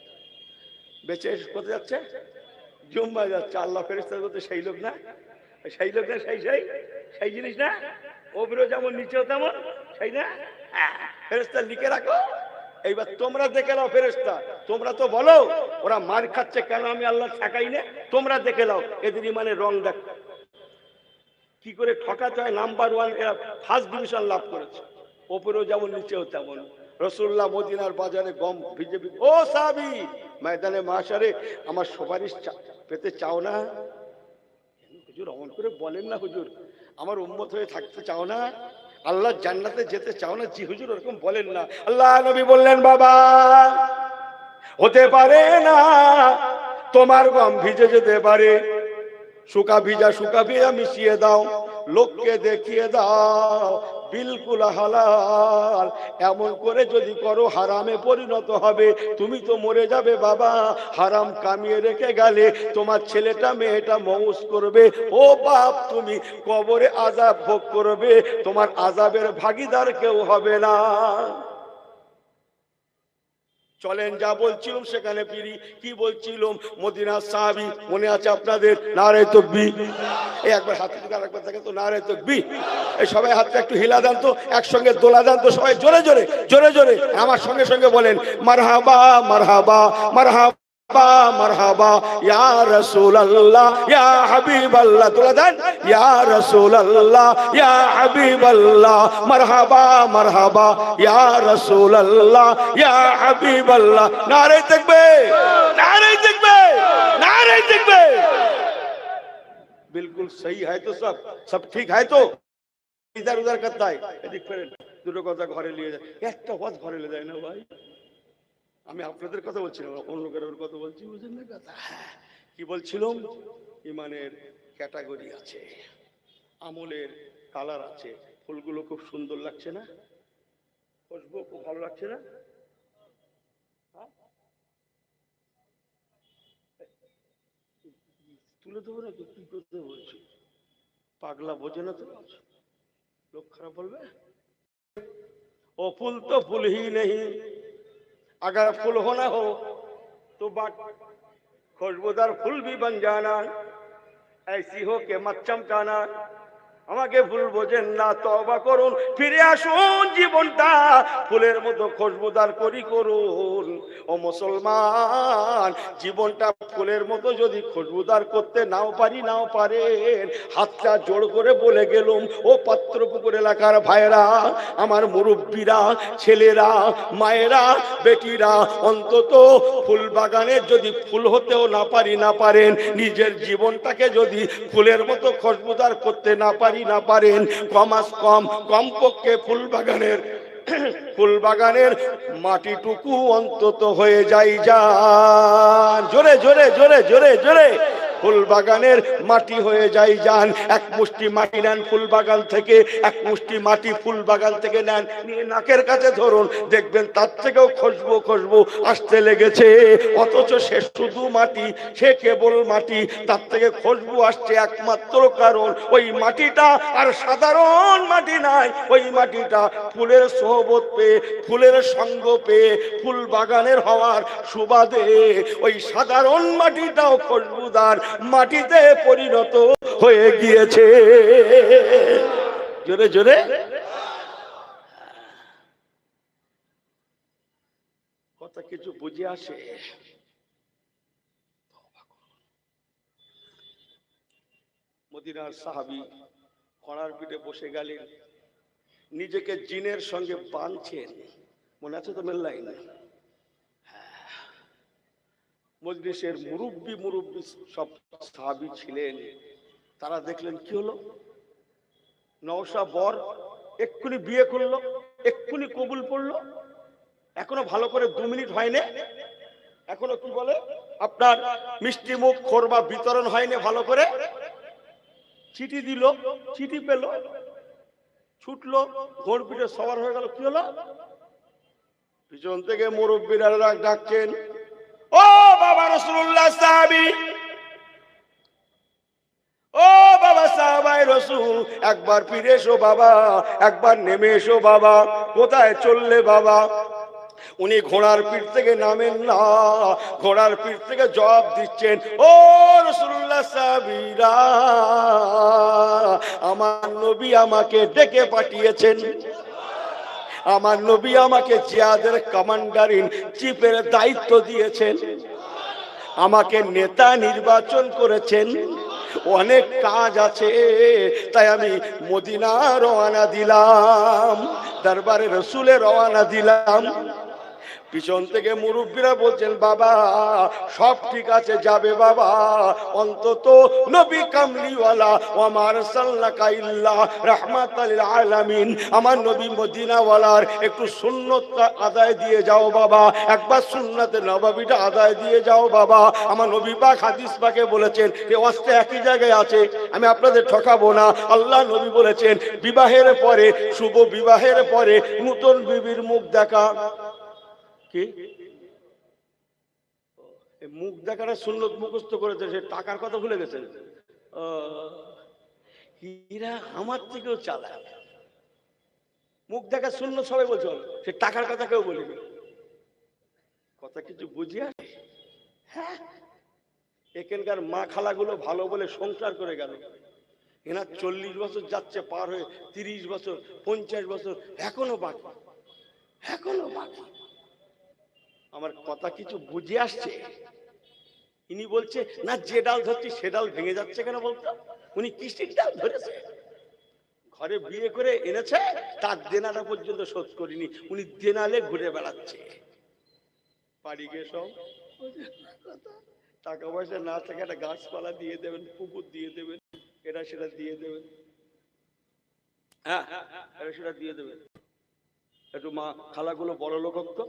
বেঁচে এসে কোথায় যাচ্ছে? জুম্মায় যাচ্ছে। আল্লাহ ফেরেশতাদের মধ্যে সেই লোক না, সেই লোক না, সেই সেই সেই জিনিস না, ওপরেও যেমন নিচেও তেমন, সেই না? ফেরেশতা লিখে রাখো। এইবার তোমরা দেখে নাও ফেরেশতা, তোমরা তো বলো ওরা মার খাচ্ছে কেন, আমি আল্লাহ ঠেকাই না, তোমরা দেখে নাও এদের ইমানের রং দেখ কি করে ঠকাতে হয়। নাম্বার ওয়ান, এরা ফার্স্ট ডিভিশন লাভ করেছে, ওপরেও যেমন নিচেও তেমন। রসুল্লাহ মদিনার বাজারে গম ভিজে ও সাহাবী, ময়দানে মাশারে আমার সুপারিশ পেতে চাও না? হুজুর অমন করে বলেন না, হুজুর আমার উম্মত হয়ে থাকতে চাও না, আল্লাহ জান্নাতে যেতে চাও না? জি হুজুর ওরকম বলেন না। আল্লাহ নবী বললেন, বাবা হতে পারে না, তোমার গম ভিজে যেতে পারে, শুকা ভিজা মিশিয়ে দাও, লোককে দেখিয়ে দাও বিলকুল হালাল। এমন করে যদি করো হারামে পরিণত হবে, তুমি তো মরে যাবে বাবা। হারাম কামিয়ে রেখে গেলে তোমার ছেলেটা মেয়েটা মৌজ করবে, ও বাপ তুমি কবরে আযাব ভোগ করবে, তোমার আযাবের ভাগীদার কেউ হবে না। চলেন যা বলছিলাম সেখানে ফিরি। কি বলছিলাম? মদিনার সাহাবী মনে আছে আপনাদের? নারে তাকবীর। এই একবার হাত তুলে আরেকবার দেখেন তো, নারে তাকবীর। এই সবাই হাতটা একটু হিলা দেন তো, একসঙ্গে দোলা দেন তো সবাই, জোরে জোরে জোরে জোরে আমার সঙ্গে সঙ্গে বলেন মারহাবা মারহাবা মারহাবা মারহাবা ইয়া রাসূলুল্লাহ ইয়া হাবিবাল্লাহ। তোলা দেন, ইয়া রাসূলুল্লাহ ইয়া হাবিবাল্লাহ, মারহাবা মারহাবা ইয়া রাসূলুল্লাহ ইয়া হাবিবাল্লাহ। নারে তাকবীর, নারে তাকবীর, नारे तकबीर। बिल्कुल सही है तो सब ठीक है तो इधर उधर करता है, এদিক ফেরেন দুটো কথা ঘরে নিয়ে যায়, একটা ওয়াজ ঘরে নিয়ে যায় না ভাই। আমি আপনাদের কথা বলছি না, অন্য কারোর কথা বলছি, বুঝেন না কথা। কি বলছিলাম? ইমানের ক্যাটাগরি আছে, আমলের কালার আছে। ফুলগুলো খুব সুন্দর লাগছে না? খুশবু খুব ভালো লাগছে না? তুলে দেবো না তো, কি করতে বলছি? পাগলা বোঝে না তো, লোক খারাপ বলবে। ओ फूल तो फूल ही नहीं, अगर फूल होना हो तो बात खुशबूदार फूल भी बन जाना, ऐसी हो के मत चमकाना। আমাকে ভুল বোঝেন না, তওবা করুন, ফিরে আসুন, জীবনটা ফুলের মতো খুশবুদার করি করুন। ও মুসলমান, জীবনটা ফুলের মতো যদি খুশবুদার করতে নাও পারেন, হাতটা জোড় করে বলে গেলুম, ও পাত্রপুকুর এলাকার ভাইরা, আমার মুরব্বীরা, ছেলেরা, মায়েরা, বেটিরা, অন্তত ফুল বাগানে যদি ফুল হতেও না পারেন, নিজের জীবনটাকে যদি ফুলের মতো খুশবুদার করতে না পারেন, কমপক্ষে ফুল বাগানের মাটিটুকু অন্তত হয়ে যায় যান। জোরে জোরে জোরে জোরে জোরে ফুল বাগানের মাটি হয়ে যায় যান। এক মুষ্টি মাটি নেন ফুল বাগান থেকে, এক মুষ্টি মাটি ফুল বাগান থেকে নেন, নিয়ে নাকের কাছে ধরুন, দেখবেন তার থেকেও খুশবু আসতে লেগেছে। অথচ সে শুধু মাটি, সে কেবল মাটি, তার থেকে খুশবু আসছে একমাত্র কারণ ওই মাটিটা আর সাধারণ মাটি নাই, ওই মাটিটা ফুলের সোহবত পেয়ে, ফুলের সঙ্গ পেয়ে, ফুল বাগানের হওয়ার সুবাদে ওই সাধারণ মাটিটাও খুশবুদার মাটিতে পরিণত হয়ে গিয়েছে। জোরে জোরে কথা কিছু বুঝে আসে? মদিনার সাহাবী ঘোড়ার পিঠে বসে গেলেন, নিজেকে জিনের সঙ্গে বাঁধছেন। মনে আছে তো মেল্লাই না? মজলিসের মুরব্বী সব সাহাবী ছিলেন। তারা দেখলেন কি হলো, নওশা বর এক্ষুনি বিয়ে করলো, এক্ষুনি কবুল পড়লো, এখনো ভালো করে 2 মিনিট হয়নি, এখনো কি বলে আপনার মিষ্টি মুখ খোরমা বিতরণ হয়নি ভালো করে। চিঠি দিল, চিঠি পেল, ছুটলো, ঘোড় পিঠে সবার হয়ে গেল। কি হলো? পিছন থেকে মুরব্বীরা ডাকছেন, ও বাবা রাসূলুল্লাহ সাহাবী, ও বাবা সাহাবায়ে রাসূল, একবার ফিরে এসো বাবা, একবার নেমে এসো বাবা, কোথায় চললে বাবা? উনি ঘোড়ার পিঠ থেকে নামেন না, ঘোড়ার পিঠ থেকে জবাব দিচ্ছেন, ও রাসূলুল্লাহ সাহাবীরা, আমার নবী আমাকে ডেকে পাঠিয়েছেন, আমার নবী আমাকে জিহাদের কমান্ডার ইন চিফের দায়িত্ব দিয়েছেন, আমাকে নেতা নির্বাচন করেছেন, অনেক কাজ আছে, তাই আমি মদিনা রওনা দিলাম, দরবারে রসুলে রওনা দিলাম। পিছন থেকে মুরব্বীরা বলছেন, বাবা সব ঠিক আছে, যাবে বাবা, অন্তত নবী কামলিওয়ালা ওয়া আরসালনাকা ইল্লা রাহমাতাল লিল আলামিন, আমার নবী মদিনাওয়ালার একটু সুন্নতটা আদায় দিয়ে যাও বাবা, একবার সুন্নতে নববীটা আদায় দিয়ে যাও বাবা। আমার নবী পাক হাদিস পাকে বলেছেন, এই অস্তে একই জায়গায় আছে, আমি আপনাদের ঠকাবো না। আল্লাহ নবী বলেছেন, বিবাহের পরে, শুভ বিবাহের পরে নতুন বিবির মুখ দেখা, কি মুখ দেখাটা সুন্নত মুখস্থ করেছে, সে টাকার কথা ভুলে গেছে। এরা আমার থেকেও চালাক, মুখ দেখা সুন্নত সবাই বলছে, সে টাকার কথা কেউ বলিনি, কথা কিছু বুঝিয়ে। হ্যাঁ, এখানকার মা খালাগুলো ভালো বলে সংসার করে গেল, এনার 40 বছর যাচ্ছে পার হয়ে, 30 বছর, 50 বছর, এখনো বাকি, এখনো বাকি। আমার কথা কিছু বুঝে আসছে? ইনি বলছে না, যে ডাল ধরছি সে ডাল ভেঙে যাচ্ছে কেন বলতো? উনি কিসের ডাল ধরেছে? ঘরে বিয়ে করে এনেছে, তার দেনাটা পর্যন্ত শোধ করিনি, উনি দেনালে ঘুরে বেড়াচ্ছে। বাড়ি গিয়ে সব টাকা পয়সা না থাকে একটা গাছপালা দিয়ে দেবেন, পুকুর দিয়ে দেবেন, এটা সেটা দিয়ে দেবেন, হ্যাঁ এটা সেটা দিয়ে দেবেন। একটু মা খালাগুলো বড় লোক তো,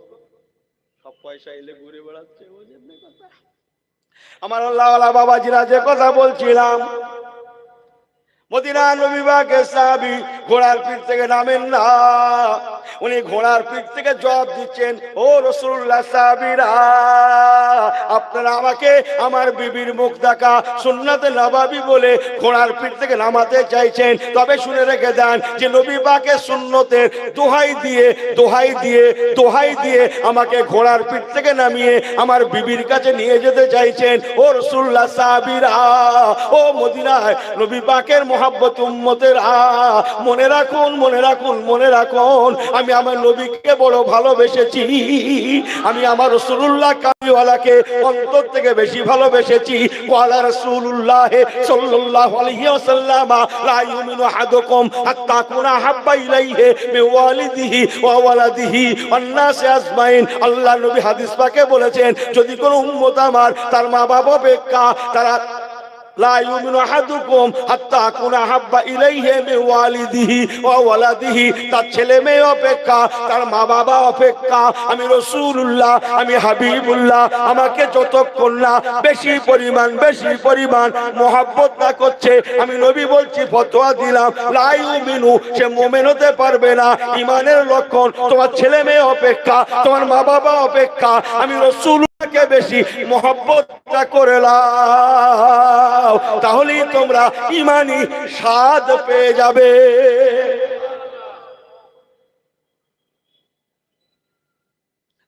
সব পয়সা এলে ঘুরে বেড়াচ্ছে। আমার আল্লাহওয়ালা বাবাজিরা, যে কথা বলছিলাম, মদিনা নবী পাকের সাহাবী ঘোড়ার পিঠ থেকে নামেন না, উনি ঘোড়ার পিঠ থেকে জবাব দিচ্ছেন, ও রাসূলুল্লাহ সাহাবীরা, আপনারা আমাকে আমার বিবির মুখ দেখা সুন্নাতে নববী বলে ঘোড়ার পিঠ থেকে নামাতে চাইছেন, তবে শুনে রেখে দেন যে নবী পাকের সুন্নতের দোহাই দিয়ে দোহাই দিয়ে দোহাই দিয়ে আমাকে ঘোড়ার পিঠ থেকে নামিয়ে আমার বিবির কাছে নিয়ে যেতে চাইছেন। ও রাসূলুল্লাহ সাহাবীরা, ও মদিনায় নবী পাকের মহব্বত উম্মতেরা, মনে রাখুন, মনে রাখুন, মনে রাখুন, আমি আমার নবীকে বড় ভালোবেসেছি, আমি আমার রাসূলুল্লাহ কামলিওয়ালাকে অন্তর থেকে বেশি ভালোবেসেছি। ওয়ালা রাসূলুল্লাহ সাল্লাল্লাহু আলাইহি ওয়াসাল্লাম, লা ইউমিনু আহাদুকুম হাত্তা কুনা হাব্বা ইলাইহি মিন ওয়ালিদিহি ওয়া ওয়ালাদিহি ওয়ান নাস আজমাইন। আল্লাহ নবী হাদিস পাকে বলেছেন, যদি কোন উম্মত আমার তার মা বাবা অপেক্ষা, তারা লা ইউমিনু আহাদুকুম হাত্তা কুনা হাব্বা ইলাইহি মিন ওয়ালিদিহি ওয়া ওয়ালাদিহি, তার ছেলে মেয়ে অপেক্ষা, তার মা বাবা অপেক্ষা আমি রাসূলুল্লাহ, আমি হাবিবুল্লাহ, আমাকে যতক্ষণ না বেশি পরিমাণ মহব্বত না করছে, আমি নবী বলছি, ফতোয়া দিলাম, লা ইউমিনু, সে মুমিন হতে পারবে না। ঈমানের লক্ষণ, তোমার ছেলে মেয়ে অপেক্ষা, তোমার মা বাবা অপেক্ষা আমি রাসূলকে বেশি মহব্বতটা করে নাও, তাহলেই তোমরা ঈমানি স্বাদ পেয়ে যাবে।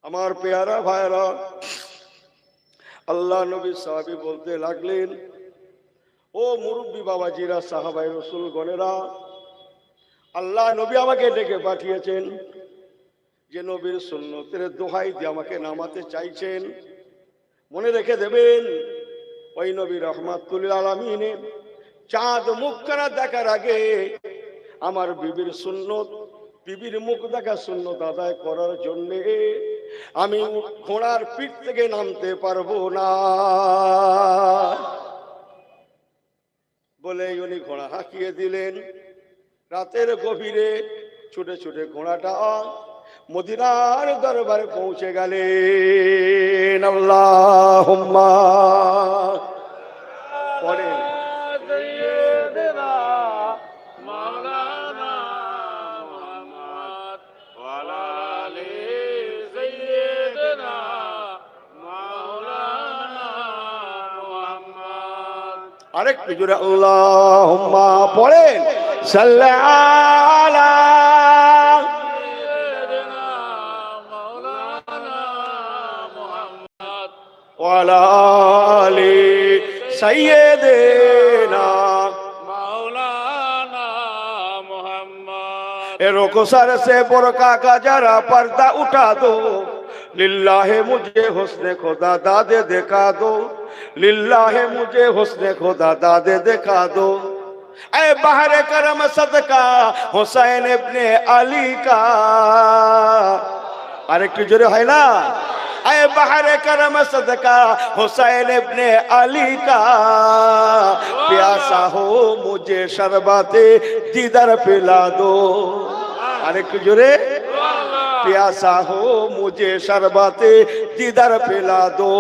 আমার পেয়ারা ভাইরা, আল্লাহ নবী সাহাবী বলতে লাগলেন, ও মুরব্বী বাবাজিরা, সাহাবায়ে রাসূল গণেরা, আল্লাহ নবী আমাকে ডেকে পাঠিয়েছেন, যে নবীর সুন্নতের দোহাই দিয়ে আমাকে নামাতে চাইছেন। মনে রেখে দেবেন, ওই নবী রহমাতুল লিল আলামিনের চাঁদ মুখখানা দেখার আগে আমার বিবির সুন্নত, বিবির মুখ দেখা সুন্নত আদায় করার জন্য আমি ঘোড়ার পিঠ থেকে নামতে পারবো না বলে উনি ঘোড়া হাঁকিয়ে দিলেন। রাতের গভীরে ছুটে ছুটে ঘোড়াটা মদিনার দরবারে পৌঁছে গেলেন। আল্লাহুম্মা পড়েন, আরেকটু জোরে আল্লাহুম্মা পড়েন সাল্লাল্লাহু আলা ওয়া আলা আলি সাইয়্যিদিনা মাওলানা মুহাম্মদ। रुको सर से बुरका का जरा पर्दा उठा दो, लिल्लाहे मुझे हुस्ने खुदा दादे दिखा दो, लिल्लाहे मुझे हुस्ने खुदा दादे दिखा दो। ऐ बहरे करम सदका हुसैन इब्ने अली का, अरे क्यों जोरे है ना, ऐ बहरे करम सदका हुसैन इब्ने अली का, प्यासा हो मुझे शरबते दीदार पिला दो। अरे क्यों जोरे, प्यासा हो मुझे शरबते दीदार पिला दो।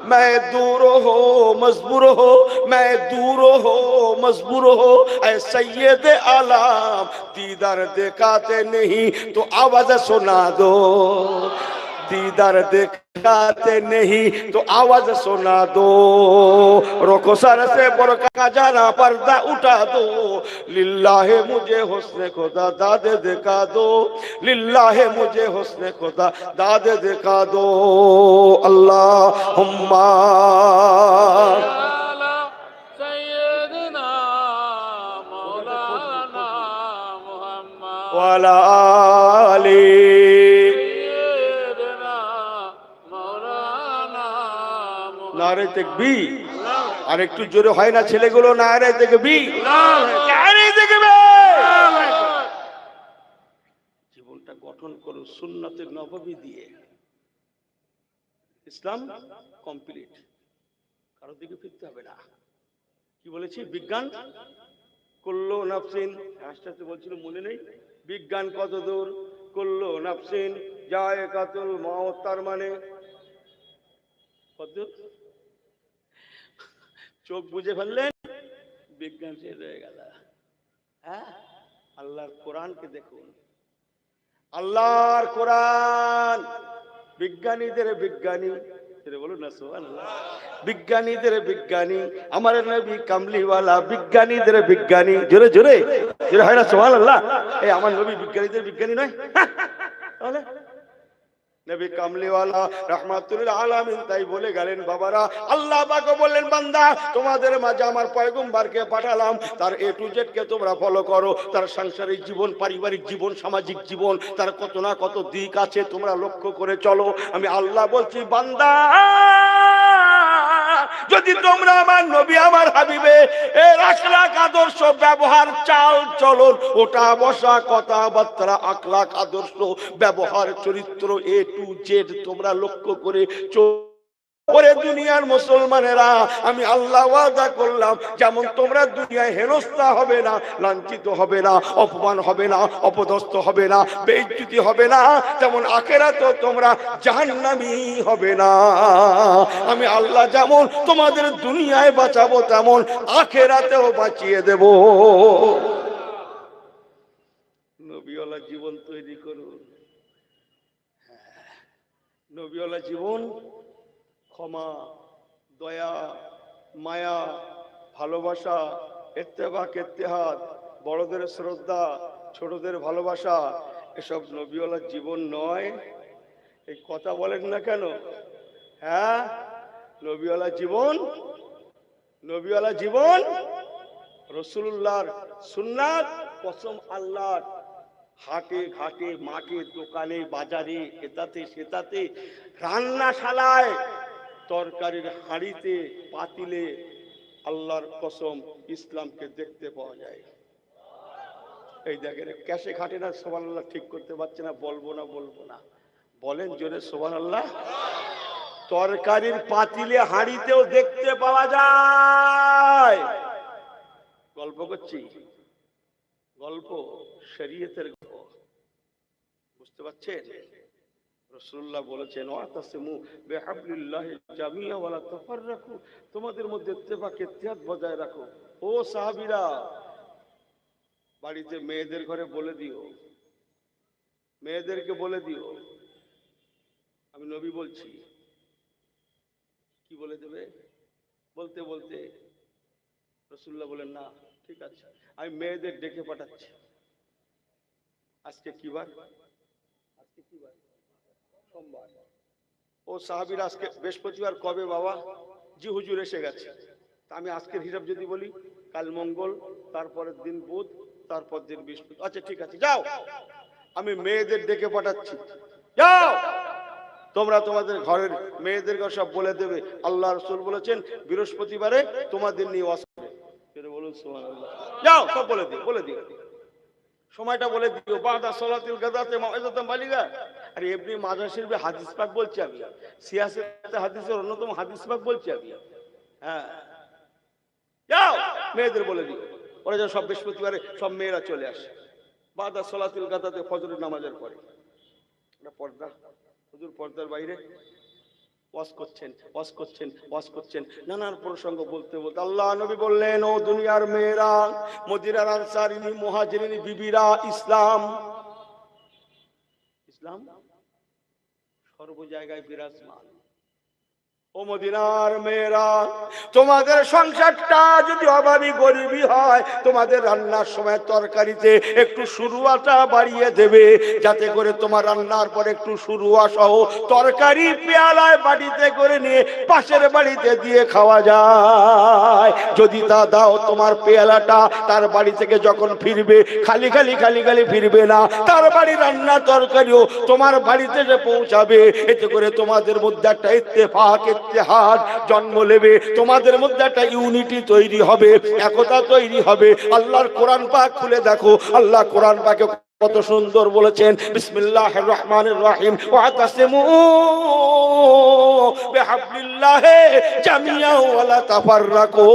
मैं दूर हो मजबूर हो, मैं दूर हो मजबूर हो, ऐ सैयद आलम दीदार दिखाते नहीं तो आवाज सुना दो, दीदार दिखाते नहीं तो आवाज सुना दो। रोको सर से बुरका का जरा पर्दा उठा दो, लिल्लाहे मुझे हुस्ने खुदा दादे दिखा दो, लिल्लाहे मुझे हुस्ने खुदा दादे दिखा दो। अल्लाहुम्मा सय्यदना मौलाना मुहम्मद व अला आली नारे तकबीर। আর একটু জোরে হয় না ছেলেগুলো, নারে তাকবীর, নারে তাকবীর। জীবনটা গঠন করো সুন্নতে নববী দিয়ে, ইসলাম কমপ্লিট, কারো দিকে ফিরতে হবে না। কি বলেছি, বিজ্ঞান কুল্লু নাফসিন, আস্তে বলছিল মনে নেই, বিজ্ঞান কত দূর, কুল্লু নাফসিন যায়কাতুল মাউত, তার মানে কত, চোখ বুঝে ফেললেন বিজ্ঞান শেষ হয়ে গেল। হ্যাঁ, আল্লাহর কোরআনকে দেখুন, আল্লাহর কোরআন বিজ্ঞানীদের বিজ্ঞানী, বলুন না সুবহানাল্লাহ, বিজ্ঞানীদের বিজ্ঞানী, আমার নবী কামলিওয়ালা বিজ্ঞানীদের বিজ্ঞানী, জোরে জোরে জোরে হয় না সুবহানাল্লাহ। এই আমার নবী বিজ্ঞানীদের বিজ্ঞানী নয়, তাহলে নবী কামলিওয়ালা রাহমাতুল আলামিন তাই বলে গেলেন। বাবারা, আল্লাহ পাক বললেন, বান্দা তোমাদের মাঝে আমার পয়গম্বরকে পাঠালাম, তার এ টু জেড কে তোমরা ফলো করো, তার সাংসারিক জীবন, পারিবারিক জীবন, সামাজিক জীবন, তার কত না কত দিক আছে, তোমরা লক্ষ্য করে চলো। আমি আল্লাহ বলছি, বান্দা যদি তোমরা আমার নবী আমার হাবিবে এর আখলাক আদর্শ ব্যবহার চাল চলন, ওটা বসা কথাবার্তা আখলাক আদর্শ ব্যবহার চরিত্র এ টু জেড তোমরা লক্ষ্য করে ওরে দুনিয়ার মুসলমানেরা, আমি আল্লাহ ওয়াদা করলাম, যেমন তোমরা দুনিয়ায় হেনস্থা হবে না, লাঞ্ছিত হবে না, অপমান হবে না, অপদস্থ হবে না, বেইজ্জতি হবে না, তেমন আখিরাতেও তোমরা জাহান্নামী হবে না। আমি আল্লাহ যেমন তোমাদের দুনিয়ায় বাঁচাবো, তেমন আখিরাতেও বাঁচিয়ে দেব। নবীওয়ালা জীবন তৈরি করুন, নবীওয়ালা জীবন, ক্ষমা, দয়া, মায়া, ভালোবাসা, ইত্তেফাক ইত্তেহাদ, বড়দের শ্রদ্ধা, ছোটদের ভালোবাসা, এসব নবীওয়ালা জীবন নয়। এই কথা বলেন না কেন? হ্যাঁ, নবীওয়ালা জীবন, নবীওয়ালা জীবন রাসূলুল্লাহর সুন্নাত, কসম আল্লাহর, হাটে ঘাটে মাঠে দোকানে বাজারে এটাতে সেটাতে, রান্নাশালায় তরকারির হাঁড়িতে পাতিলে, আল্লাহর কসম ইসলামকে দেখতে পাওয়া যায়। এই দেখেন, ক্যাশে খাটে না, সুবহানাল্লাহ ঠিক করতে পারছে না, বলবো না বলবো না, বলেন জোরে সুবহানাল্লাহ। তরকারির পাতিলে হাঁড়িতেও দেখতে পাওয়া যায়। গল্প করছি, গল্প শরীয়তের গল্প, বুঝতে পারছেন? রাসূলুল্লাহ বলেছেন, ওয়াতাসিমু বিহাবলিল্লাহি জামিআ ওয়ালা তাফাররাকু, তোমাদের মধ্যে ইত্তেফাক ইত্তেহাদ বজায় রাখো। ও সাহাবীরা, বাড়িতে মেয়েদের ঘরে বলে দিও, মেয়েদেরকে বলে দিও, আমি নবী বলছি। কি বলে দেবে? বলতে বলতে রাসূলুল্লাহ বলেন, না ঠিক আছে, আমি মেয়েদের ডেকে পাঠাচ্ছি। আজকে কি বার? আজকে কি বার? সোমবার। ও সাহাবীরা, আজকে বৃহস্পতিবার। কবে বাবা? জি হুজুর এসে গেছে। আমি আজকের হিসাব যদি বলি, কাল মঙ্গল, তারপরের দিন বুধ, তারপর দিন বৃহস্পতি। আচ্ছা ঠিক আছে, যাও, আমি মেয়েদের ডেকে পাঠাচ্ছি, যাও তোমরা তোমাদের ঘরের মেয়েদেরকে সব বলে দেবে আল্লাহ রাসূল বলেছেন বৃহস্পতিবারে তোমাদের নিয়ে ওয়াজ করবে। বলুন সুবহানাল্লাহ। যাও সব বলে দিও, বলে দিও, সময়টা বলে দিও। বাদা সালাতিল গাদাতে মাউইযাতাম বালিগা। আরে এমনি মাজার শরীফে হাদিস পাক বলছি আমি, সিয়াসতে হাদিসের অন্যতম হাদিস পাক বলছি আমি। হ্যাঁ, যাও মেয়েদের বলে দিও, ওরা যেন সব বৃহস্পতিবারে সব মেয়েরা চলে আসে বাদা সালাতিল গাদাতে, ফজরের নামাজের পরে। এটা পর্দা, হুজুর পর্দার বাইরে ওয়াজ করছেন, ওয়াজ করছেন, ওয়াজ করছেন, নানান প্রসঙ্গ বলতে বলতে আল্লাহ নবী বললেন, ও দুনিয়ার মেয়েরা, মদিনার আনসারিনী মুহাজিরিনী বিবিরা, ইসলাম, ইসলাম সর্ব জায়গায় বিরাজমান। ও মদিনার মেয়েরা, তোমাদের সংসারটা যদি অভাবী গরিবী হয়, তোমাদের রান্নার সময় তরকারিতে একটু শুরুয়াটা বাড়িয়ে দেবে, যাতে করে তোমার রান্নার পর একটু শুরুয়া সহ তরকারি পেয়ালায় বাড়িতে করে নিয়ে পাশের বাড়িতে দিয়ে খাওয়া যায়। যদি তা দাও, তোমার পেয়ালাটা তার বাড়ি থেকে যখন ফিরবে খালি খালি খালি খালি ফিরবে না, তার বাড়ি রান্না তরকারিও তোমার বাড়িতে যে পৌঁছাবে। এতে করে তোমাদের মধ্যে একটা ইত্তেফাক, ইত্তেহাদ জন্ম নেবে, তোমাদের মধ্যে একটা ইউনিটি তৈরি হবে, একতা তৈরি হবে। আল্লাহর কোরআন পাক খুলে দেখো, আল্লাহ কোরআন পাকে কত সুন্দর বলেছেন, বিসমিল্লাহির রহমানির রহিম, ওয়াতাসিমু বিহাবলিল্লাহি জামিআন ওয়া লা তাফাররাকু।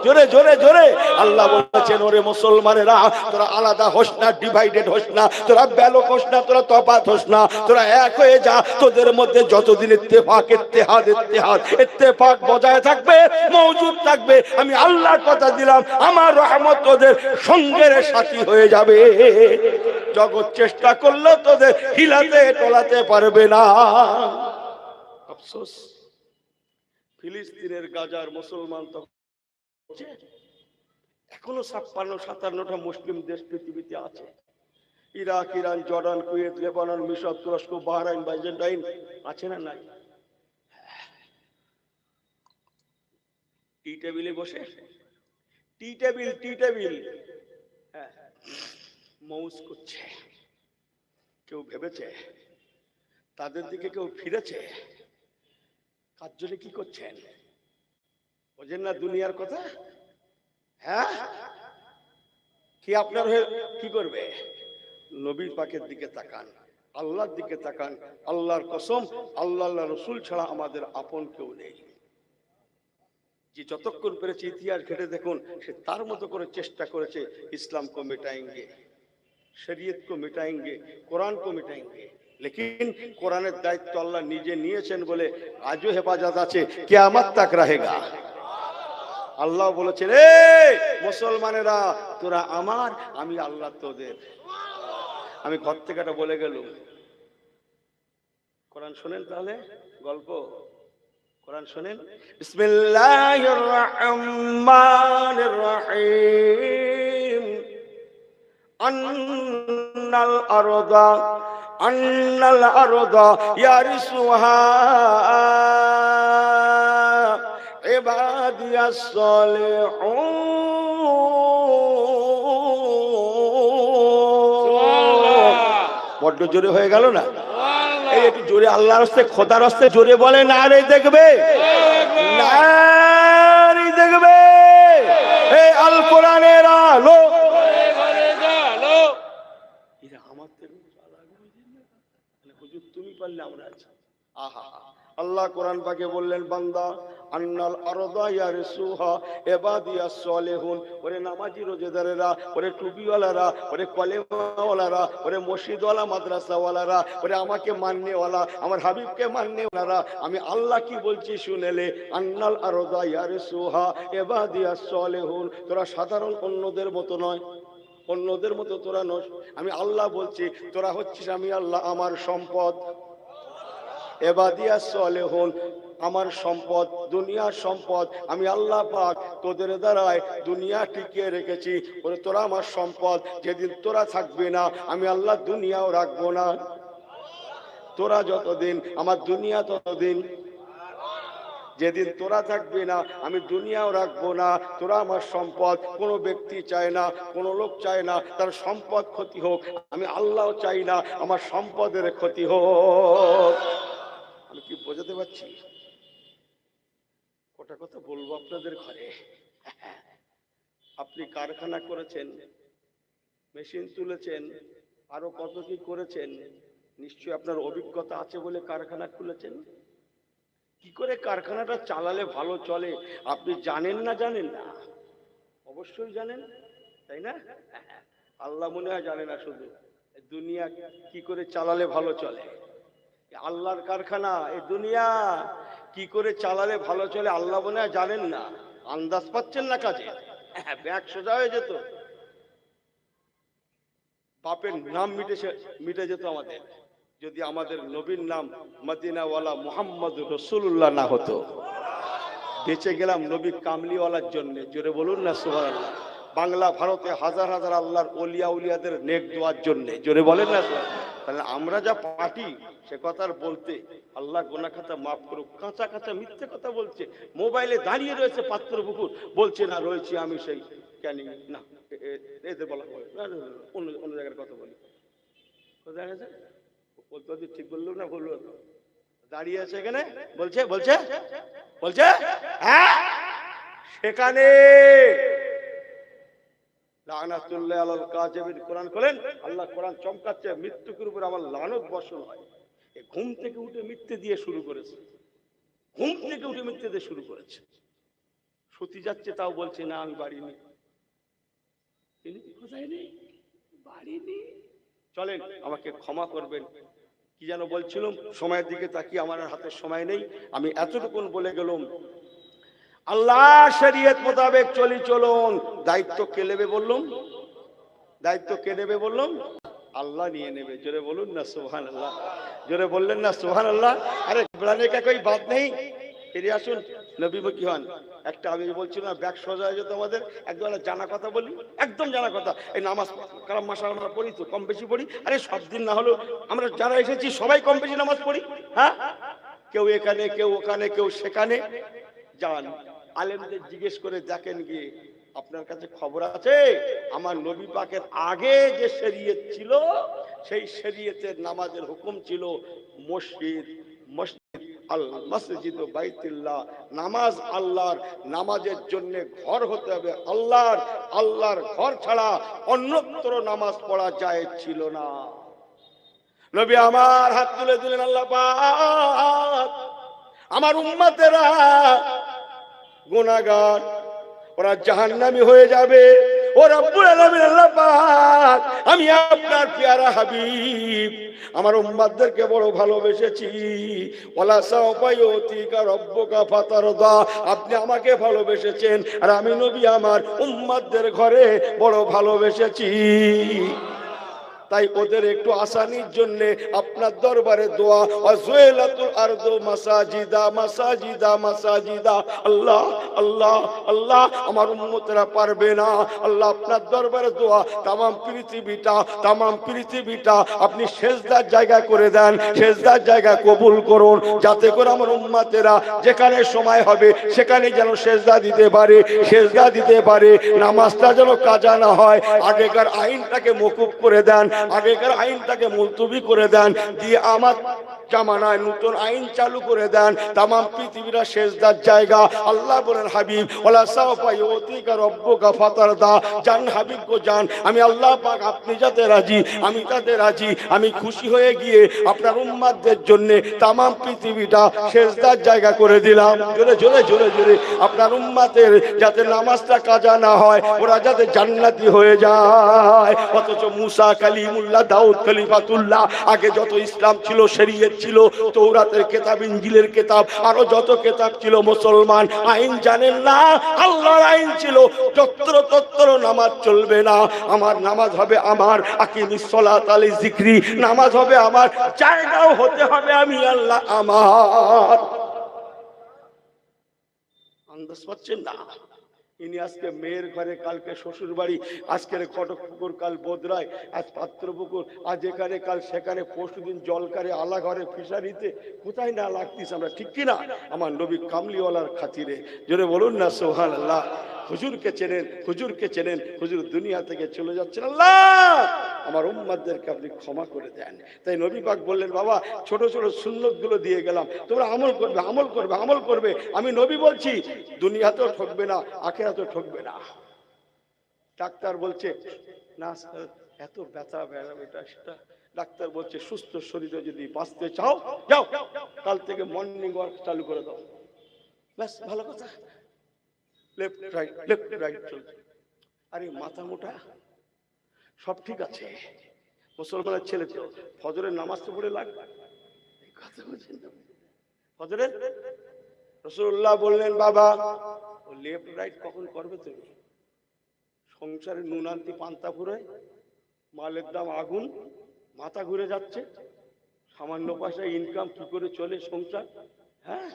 জোরে জোরে জোরে আল্লাহ বলেছেন, ওরে মুসলমানেরা, তোরা আলাদা হোস না, ডিভাইডেড হোস না, তোরা ব্যালক হোস না, তোরা তফাত হোস না, তোরা এক হয়ে যা। তোদের মধ্যে যতদিন ইত্তেফাক, ইত্তেহাদ, ইত্তেহাদ, ইত্তেফাক বজায় থাকবে, মওজুদ থাকবে, আমি আল্লাহর কথা দিলাম, আমার রহমত তোদের সঙ্গের সাথী হয়ে যাবে। জগৎ চেষ্টা করলেও তোদের হিলাতে টলাতে পারবে না। আফসোস, ফিলিস্তিনের গাজার মুসলমান তো এখনো 56-57টা মুসলিম দেশ পৃথিবীতে আছে। Iraq, Iran, Jordan, Kuwait, Lebanon, মিশর, তুরস্ক, বাহরাইন, বাইজেন্টাইন আছে না নাই? টি টেবিলে বসে, টি টেবিল, টি টেবিল, হ্যাঁ, মৌজ করছে। কেউ ভেবেছে তাদের দিকে কেউ ফিরেছে? কার জন্য কি করছেন? বোঝেন না দুনিয়ার কথা? হ্যাঁ, কি আপনার হয়ে কি করবে? নবীর পাকের দিকে তাকান, আল্লাহর দিকে তাকান। আল্লাহর কসম, আল্লাহ রসুল ছাড়া আমাদের আপন কেউ নেই। যে যতক্ষণ পেরেছে ইতিহাস ঘেটে দেখুন, সে তার মতো করে চেষ্টা করেছে ইসলাম কো মিটাएंगे, শরীয়ত কো মিটাएंगे, কোরআন কো মিটাएंगे। लेकिन কোরআনের দায়িত্ব আল্লাহ নিজে নিয়েছেন বলে আজও হেফাজত আছে, কিয়ামত তক रहेगा। আল্লাহ বলেছেন, এই মুসলমানেরা, তোরা আমার, আমি আল্লাহ তোদের। আমি ঘর থেকে এটা বলে গেল। কোরআন শোনেন তাহলে, গল্প কোরআন শোনেন। বিসমিল্লাহির রহমানির রহিম। আন্নাল আরদা ইয়ারিসুহা ইবাদিয়াস সালিহুন। বড্ড জোরে হয়ে গেল না? এই একটু জোরে আল্লাহর রাস্তে, খোদার রাস্তে জোরে বলে না রে, দেখবে নারী দেখবে। এই আল কোরআনের আলো, আমার হুজুর তুমি পারলে আমরা আছি। আহা, আল্লাহ কোরআন পাকে বললেন, বান্দা, আন্নাল আরদা ইয়ারিসুহা ইবাদিয়াস সালিহুন। ওরে নামাজি রোজাদারেরা, ওরে টুপিওয়ালারা, ওরে কলেমাওয়ালারা, ওরে মসজিদওয়ালা, মাদ্রাসাওয়ালারা, ওরে আমাকে মাননেওয়ালা, আমার হাবিবকে মাননেওয়ালারা, আমি আল্লাহ কি বলছি শুনেলে। আন্নাল আরদা ইয়ারিসুহা ইবাদিয়াস সালিহুন। তোরা সাধারণ অন্যদের মতো নয়, অন্যদের মতো তোরা নস। আমি আল্লাহ বলছি, তোরা হচ্ছিস আমি আল্লাহ আমার সম্পদ। ইবাদিয়া সালেহুন, আমার সম্পদ, দুনিয়ার সম্পদ আমি আল্লাহ পাক তোদের দ্বারাই দুনিয়া টিকিয়ে রেখেছি। বলে তোরা আমার সম্পদ, যেদিন তোরা থাকবে না আমি আল্লাহ দুনিয়াও রাখবো না। তোরা যতদিন আমার দুনিয়া ততদিন, যেদিন তোরা থাকবে না আমি দুনিয়াও রাখবো না। তোরা আমার সম্পদ, কোনো ব্যক্তি চায় না, কোনো লোক চায় না তার সম্পদ ক্ষতি হোক, আমি আল্লাহও চাই না আমার সম্পদের ক্ষতি হোক। আমি কি বোঝাতে পারছি? কটা কথা বলবো আপনাদের ঘরে। আপনি কারখানা করেছেন, মেশিন তুলেছেন, আরো কত কি করেছেন, নিশ্চয়ই আপনার অভিজ্ঞতা আছে বলে কারখানা খুলেছেন। কি করে কারখানাটা চালালে ভালো চলে আপনি জানেন না? জানেন না? অবশ্যই জানেন, তাই না? আল্লাহ মনে হয় জানে না, শুধু দুনিয়া কি করে চালালে ভালো চলে। আল্লাহর কারখানা এই দুনিয়া কি করে চালালে ভালো চলে আল্লাহ মনে হয় জানেন না। আন্দাজ পাচ্ছেন না কাজে? ব্যাগ সোজা হয়ে যেত, পাপের নাম মিটে যেত আমাদের, যদি আমাদের নবীর নাম মদিনাওয়ালা মুহাম্মদ রাসূলুল্লাহ না হতো। বেঁচে গেলাম নবী কামলিওয়ালার জন্য, জোরে বলুন না সুবহানাল্লাহ। বাংলা ভারতে হাজার হাজার আল্লাহর ওলিয়া উলিয়াদের নেক দোয়ার জন্য, জোরে বলেন না। তাহলে আমরা যা পাটি সে কথার বলতে আল্লাহ গোনা খাতা মাফ করুক। কাঁচা কাঁচা মিথ্যে কথা বলছে, মোবাইলে দাঁড়িয়ে রয়েছে পাত্রপুকুর, বলছে না রয়েছি আমি সেই ক্যানিং, না এতে বলা হয় অন্য জায়গার কথা বলি। কোথায় গেছে বলতে ঠিক বললো না বললো, দাঁড়িয়ে আছে এখানে বলছে বলছে বলছে হ্যাঁ সেখানে লানাতুল্লাহ আলাল কাযিবিন। কোরআন খোলেন, আল্লাহ কোরআন চমকাচ্ছে, মৃত্যুর উপর আমার লানত বর্ষণ হয়। ঘুম থেকে উঠে মিথ্যে দিয়ে শুরু করেছে, ঘুম থেকে উঠে মিথ্যে দিয়ে শুরু করেছে। সতী যাচ্ছে তাও বলছে না আমি বাড়ি নেই, কোথায় নেই, বাড়ি নেই। চলেন আমাকে ক্ষমা করবেন, কি যেন বলছিলাম, সময়ের দিকে তাকিয়ে আমার হাতে সময় নেই। আমি এতটুকুন বলে গেলাম, আল্লাহ শরীয়ত মোতাবেক চলুন। দায়িত্ব কে নেবে বললাম? দায়িত্ব কে নেবে বললাম? আল্লাহ নিয়ে নেবে। জোরে বলুন না সুবহানাল্লাহ, জোরে বললেন না সুবহানাল্লাহ। আরে ঘবরানে কা কোই বাত নেই, ফিরে আসুন নবী মুখী হন। একটা আমি বলছিলাম ব্যাগ সোজা হয়ে যেত আমাদের। একদম জানা কথা বলি, একদম জানা কথা। এই নামাজ কালাম মাশাআল্লাহ আমরা পড়ি তো, কম বেশি পড়ি। আরে সব দিন না হলো আমরা যারা এসেছি সবাই কম বেশি নামাজ পড়ি। হ্যাঁ, কেউ এখানে কেউ ওখানে কেউ সেখানে। যান আলেমদের জিজ্ঞেস করে দেখেন গিয়ে, আপনার কাছে খবর আছে আমার নবী পাকের আগে যে শরীয়ত ছিল সেই শরীয়তের নামাজের হুকুম ছিল মসজিদ, মসজিদ আল মসজিদ বাইতুল্লাহ, নামাজ আল্লাহর, নামাজের জন্য ঘর হতে হবে আল্লাহর, আল্লাহর ঘর ছাড়া অন্যত্র নামাজ পড়া জায়েজ ছিল না। নবী আমার হাত তুলে দিলেন, আল্লাহ পাক আমার উম্মতেরা গুনাহগার, ওরা জাহান্নামী হয়ে যাবে। ও রব্বুল আলামিন আল্লাহ পাক আমি আপনার পেয়ারা হাবিব আমার উম্মতদেরকে বড় ভালোবেসেছি। ওয়ালা সাওফা ইউতিকা রব্বুকা ফাতারদা, আপনি আমাকে ভালোবেসেছেন আর আমি নবী আমার উম্মতদের ঘরে বড় ভালোবেসেছি। তাই ওদের একটু আসানির জন্য আপনার দরবারে দোয়া, ওয়াজুলাতুল আরদু মাসাজিদা মাসাজিদা মাসাজিদা। আল্লাহ আল্লাহ আল্লাহ আমার উম্মতেরা পারবে না, আল্লাহ আপনার দরবারে দোয়া, তামাম পৃথিবীটা আপনি সেজদার জায়গা করে দেন, সেজদার জায়গা কবুল করুন, যাতে করে আমার উম্মতেরা যেখানে সময় হবে সেখানে যেন সেজদা দিতে পারে, সেজদা দিতে পারে, নামাজটা যেন কাজা না হয়। আগেকার আইনটাকে মকুফ করে দেন, আগেকার আইনটাকে মুলতবি করে দেন, দিয়ে আমার জামানায় নতুন আইন চালু করে দেন, তামাম পৃথিবীরা সেজদার জায়গা। আল্লাহ বলেন হাবিব ওয়ালা সাওফা ইউতিকা রব্বুকা ফাতারদা, জান হাবিব গো জান, আমি আল্লাহ পাক আপনি যাতে রাজি আমি তাতে রাজি। আমি খুশি হয়ে গিয়ে আপনার উম্মতদের জন্য তামাম পৃথিবীটা সেজদার জায়গা করে দিলাম। জোরে জোরে জোরে জোরে, আপনার উম্মতের যাতে নামাজটা কাজা না হয়, ওরা যাতে জান্নাতি হয়ে যায়। অথচ মুসা কালিমুল্লাহ, দাউদ খলিফাতুল্লাহ, আগে যত ইসলাম ছিল শরীয়ত ছিল, তৌরাতের কেতাব, ইনজিলের কেতাব, আরো যত কেতাব ছিল, মুসলমান আইন জানেন না। আল্লাহর আইন ছিল যত্র তত্র নামাজ চলবে না, আমার নামাজ হবে আমার আকিমিস সালাত আলি যিকরি, নামাজ হবে আমার, জায়গাও হতে হবে আমি আল্লাহ আমার। আন্দাজ পাচ্ছেন না? ইনি আজকে মেয়ের ঘরে, কালকে শ্বশুর বাড়ি, আজকের খটকপুকুর, কাল বোদরায়, আজ পাত্রপুকুর, আজ এখানে কাল সেখানে, পরশুদিন জলকারে, আলা ঘরে, ফিশারিতে, কোথায় না লাগতিস আমরা, ঠিক কিনা? আমার নবী কামলিওয়ালার খাতিরে জোরে বলুন না সুবহানাল্লাহ। হুজুরকে চেনেন, হুজুরকে চেনেন, হুজুর দুনিয়া থেকে চলে যাচ্ছেন, আল্লাহ আমার উম্মতদেরকে আপনি ক্ষমা করে দেন। তাই নবী পাক বললেন, বাবা ছোট ছোট সুন্নতগুলো দিয়ে গেলাম, তোমরা আমল করবে, আমল করবে, আমল করবে। আমি নবী বলছি, দুনিয়াতেও ঠকবে না, আখিরাতেও ঠকবে না। ডাক্তার বলছে না এত ব্যথা এটা সেটা, ডাক্তার বলছে সুস্থ শরীরে যদি বাঁচতে চাও, যাও কাল থেকে মর্নিং ওয়াক চালু করে দাও, ব্যাস ভালো কথা। লেফট রাইট, লেফট রাইট চলছে। আরে মাথা মোটা, সব ঠিক আছে, মুসলমানের ছেলে তো ফজরের নামাজ তো পড়ে লাগবে, ফজরের রাসূলুল্লাহ বললেন, বাবা ও লেফট রাইট কখন করবে তুমি? সংসারে নুন আনতে পান্তা ফুরায়, মালের দাম আগুন, মাথা ঘুরে যাচ্ছে, সামান্য পয়সা ইনকাম কি করে চলে সংসার? হ্যাঁ,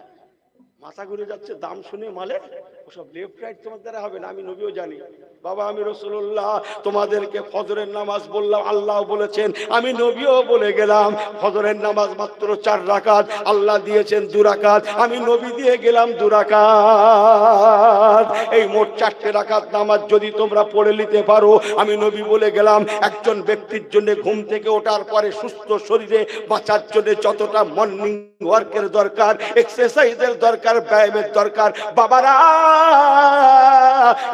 মাথা ঘুরে যাচ্ছে দাম শুনে মালে, ওসব লেফট রাইট তোমার দ্বারা হবে না, আমি নবীও জানি। বাবা আমি রাসূলুল্লাহ তোমাদেরকে ফজরের নামাজ বললাম, আল্লাহ বলেছেন, আমি নবীও বলে গেলাম, ফজরের নামাজ মাত্র 4 রাকাত, আল্লাহ দিয়েছেন 2 রাকাত, আমি নবী দিয়ে গেলাম 2 রাকাত। এই মোট 4টে রাকাত নামাজ যদি তোমরা পড়ে নিতে পারো, আমি নবী বলে গেলাম, একজন ব্যক্তির জন্য ঘুম থেকে ওঠার পরে সুস্থ শরীরে বাঁচার জন্য যতটা মর্নিং ওয়ার্কের দরকার, এক্সারসাইজের দরকার, ব্যায়ামের দরকার, বাবারা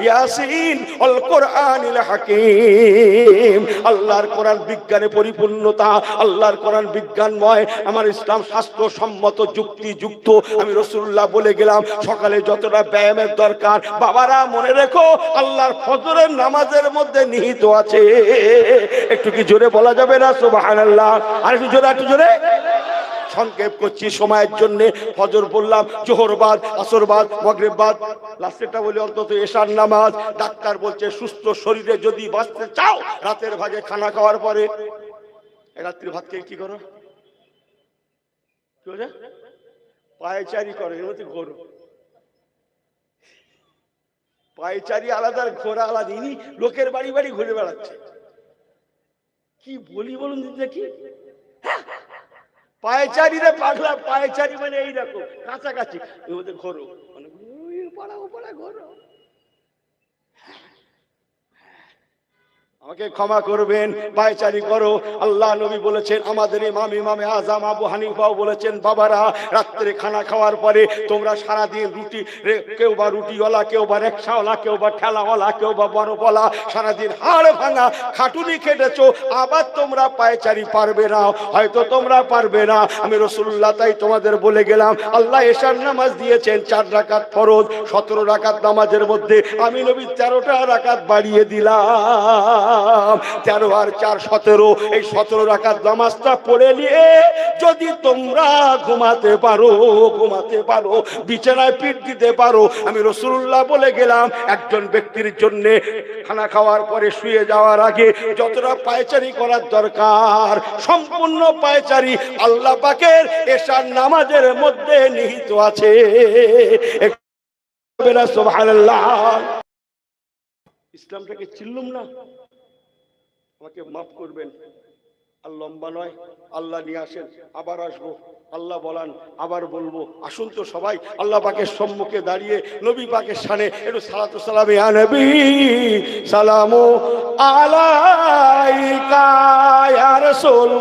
ইয়াসিন আল কোরআনিল হাকিম, আল্লাহর কোরআন বিজ্ঞানে পরিপূর্ণতা, আল্লাহর কোরআন বিজ্ঞানময়, আমার ইসলাম শাস্ত্র সম্মত, যুক্তিযুক্ত। আমি রাসূলুল্লাহ বলে গেলাম, সকালে যতটা ব্যায়ামের দরকার, বাবারা মনে রেখো আল্লাহর ফজরের নামাজের মধ্যে নিহিত আছে। একটু কি জোরে বলা যাবে না সুবহানাল্লাহ? আর একটু জোরে, একটু জোরে। সংক্ষেপ করছি সময়ের জন্য। ফজর বললাম, জোহর বাদ, আসর বাদ, মাগরিব বাদ, লাস্টেরটা বলি অন্তত এশার নামাজ। ডাক্তার বলছে সুস্থ শরীরে যদি বাঁচতে চাও, রাতের ভাগে খানা খাওয়ার পরে, রাত্রি ভাত খেয়ে কি করো? কি বলে? পায়চারি করো, এর মধ্যে ঘোরো। পায়চারি আলাদা, ঘোরা আলাদা। ইনি লোকের বাড়ি বাড়ি ঘুরে বেড়াচ্ছে। কি বলি বলুন দেখি? পায়চারিরে পাগলা, পায়চারি মানে এইরকম কাছাকাছি, ওদের ঘোরো, মানে পাড়া ও পাড়া ঘোরো। আমাকে ক্ষমা করবেন, পায়চারি করো। আল্লাহ নবী বলেছেন, আমাদের ইমামে আযম আবু হানিফাও বলেছেন, বাবারা রাত্রে খানা খাওয়ার পরে তোমরা সারাদিন রুটি, কেউ বা রুটিওয়ালা, কেউ বা রিকশাওয়ালা, কেউ বা ঠেলাওয়ালা, কেউ বা বড়ওয়ালা, সারাদিন হাড় ভাঙা খাটুনি খেটেছো, আবার তোমরা পায়চারি পারবে না, হয়তো তোমরা পারবে না। আমি রাসূলুল্লাহ তাই তোমাদের বলে গেলাম, আল্লাহ এশার নামাজ দিয়েছেন 4 রাকাত ফরজ, 17 রাকাত নামাজের মধ্যে আমি নবী 13টা রাকাত বাড়িয়ে দিলাম। 13 আর 4 17, এই 17 রাকাত নামাজটা পড়ে নিয়ে যদি তোমরা ঘুমাতে পারো, বিছানায় পিঠ দিতে পারো, আমি রাসূলুল্লাহ বলে গেলাম, একজন ব্যক্তির জন্য খানা খাওয়ার পরে শুয়ে যাওয়ার আগে যতটা পায়চারি করার দরকার, সম্পূর্ণ পায়চারি আল্লাহ পাকের এশার নামাজের মধ্যে নিহিত আছে। সুবহানাল্লাহ। ইসলামটাকে চিনলুম না, আমাকে মাফ করবেন। আর লম্বা নয়, আল্লাহ নিয়ে আসেন, আবার আসবো, আল্লাহ বলান আবার বলবো। আসুন তো সবাই আল্লাহ পাকের সম্মুখে দাঁড়িয়ে নবী পাকের শানে একটু সালাতু সালাম, ইয়া নবী সালামু আলাইকা ইয়া রাসূল।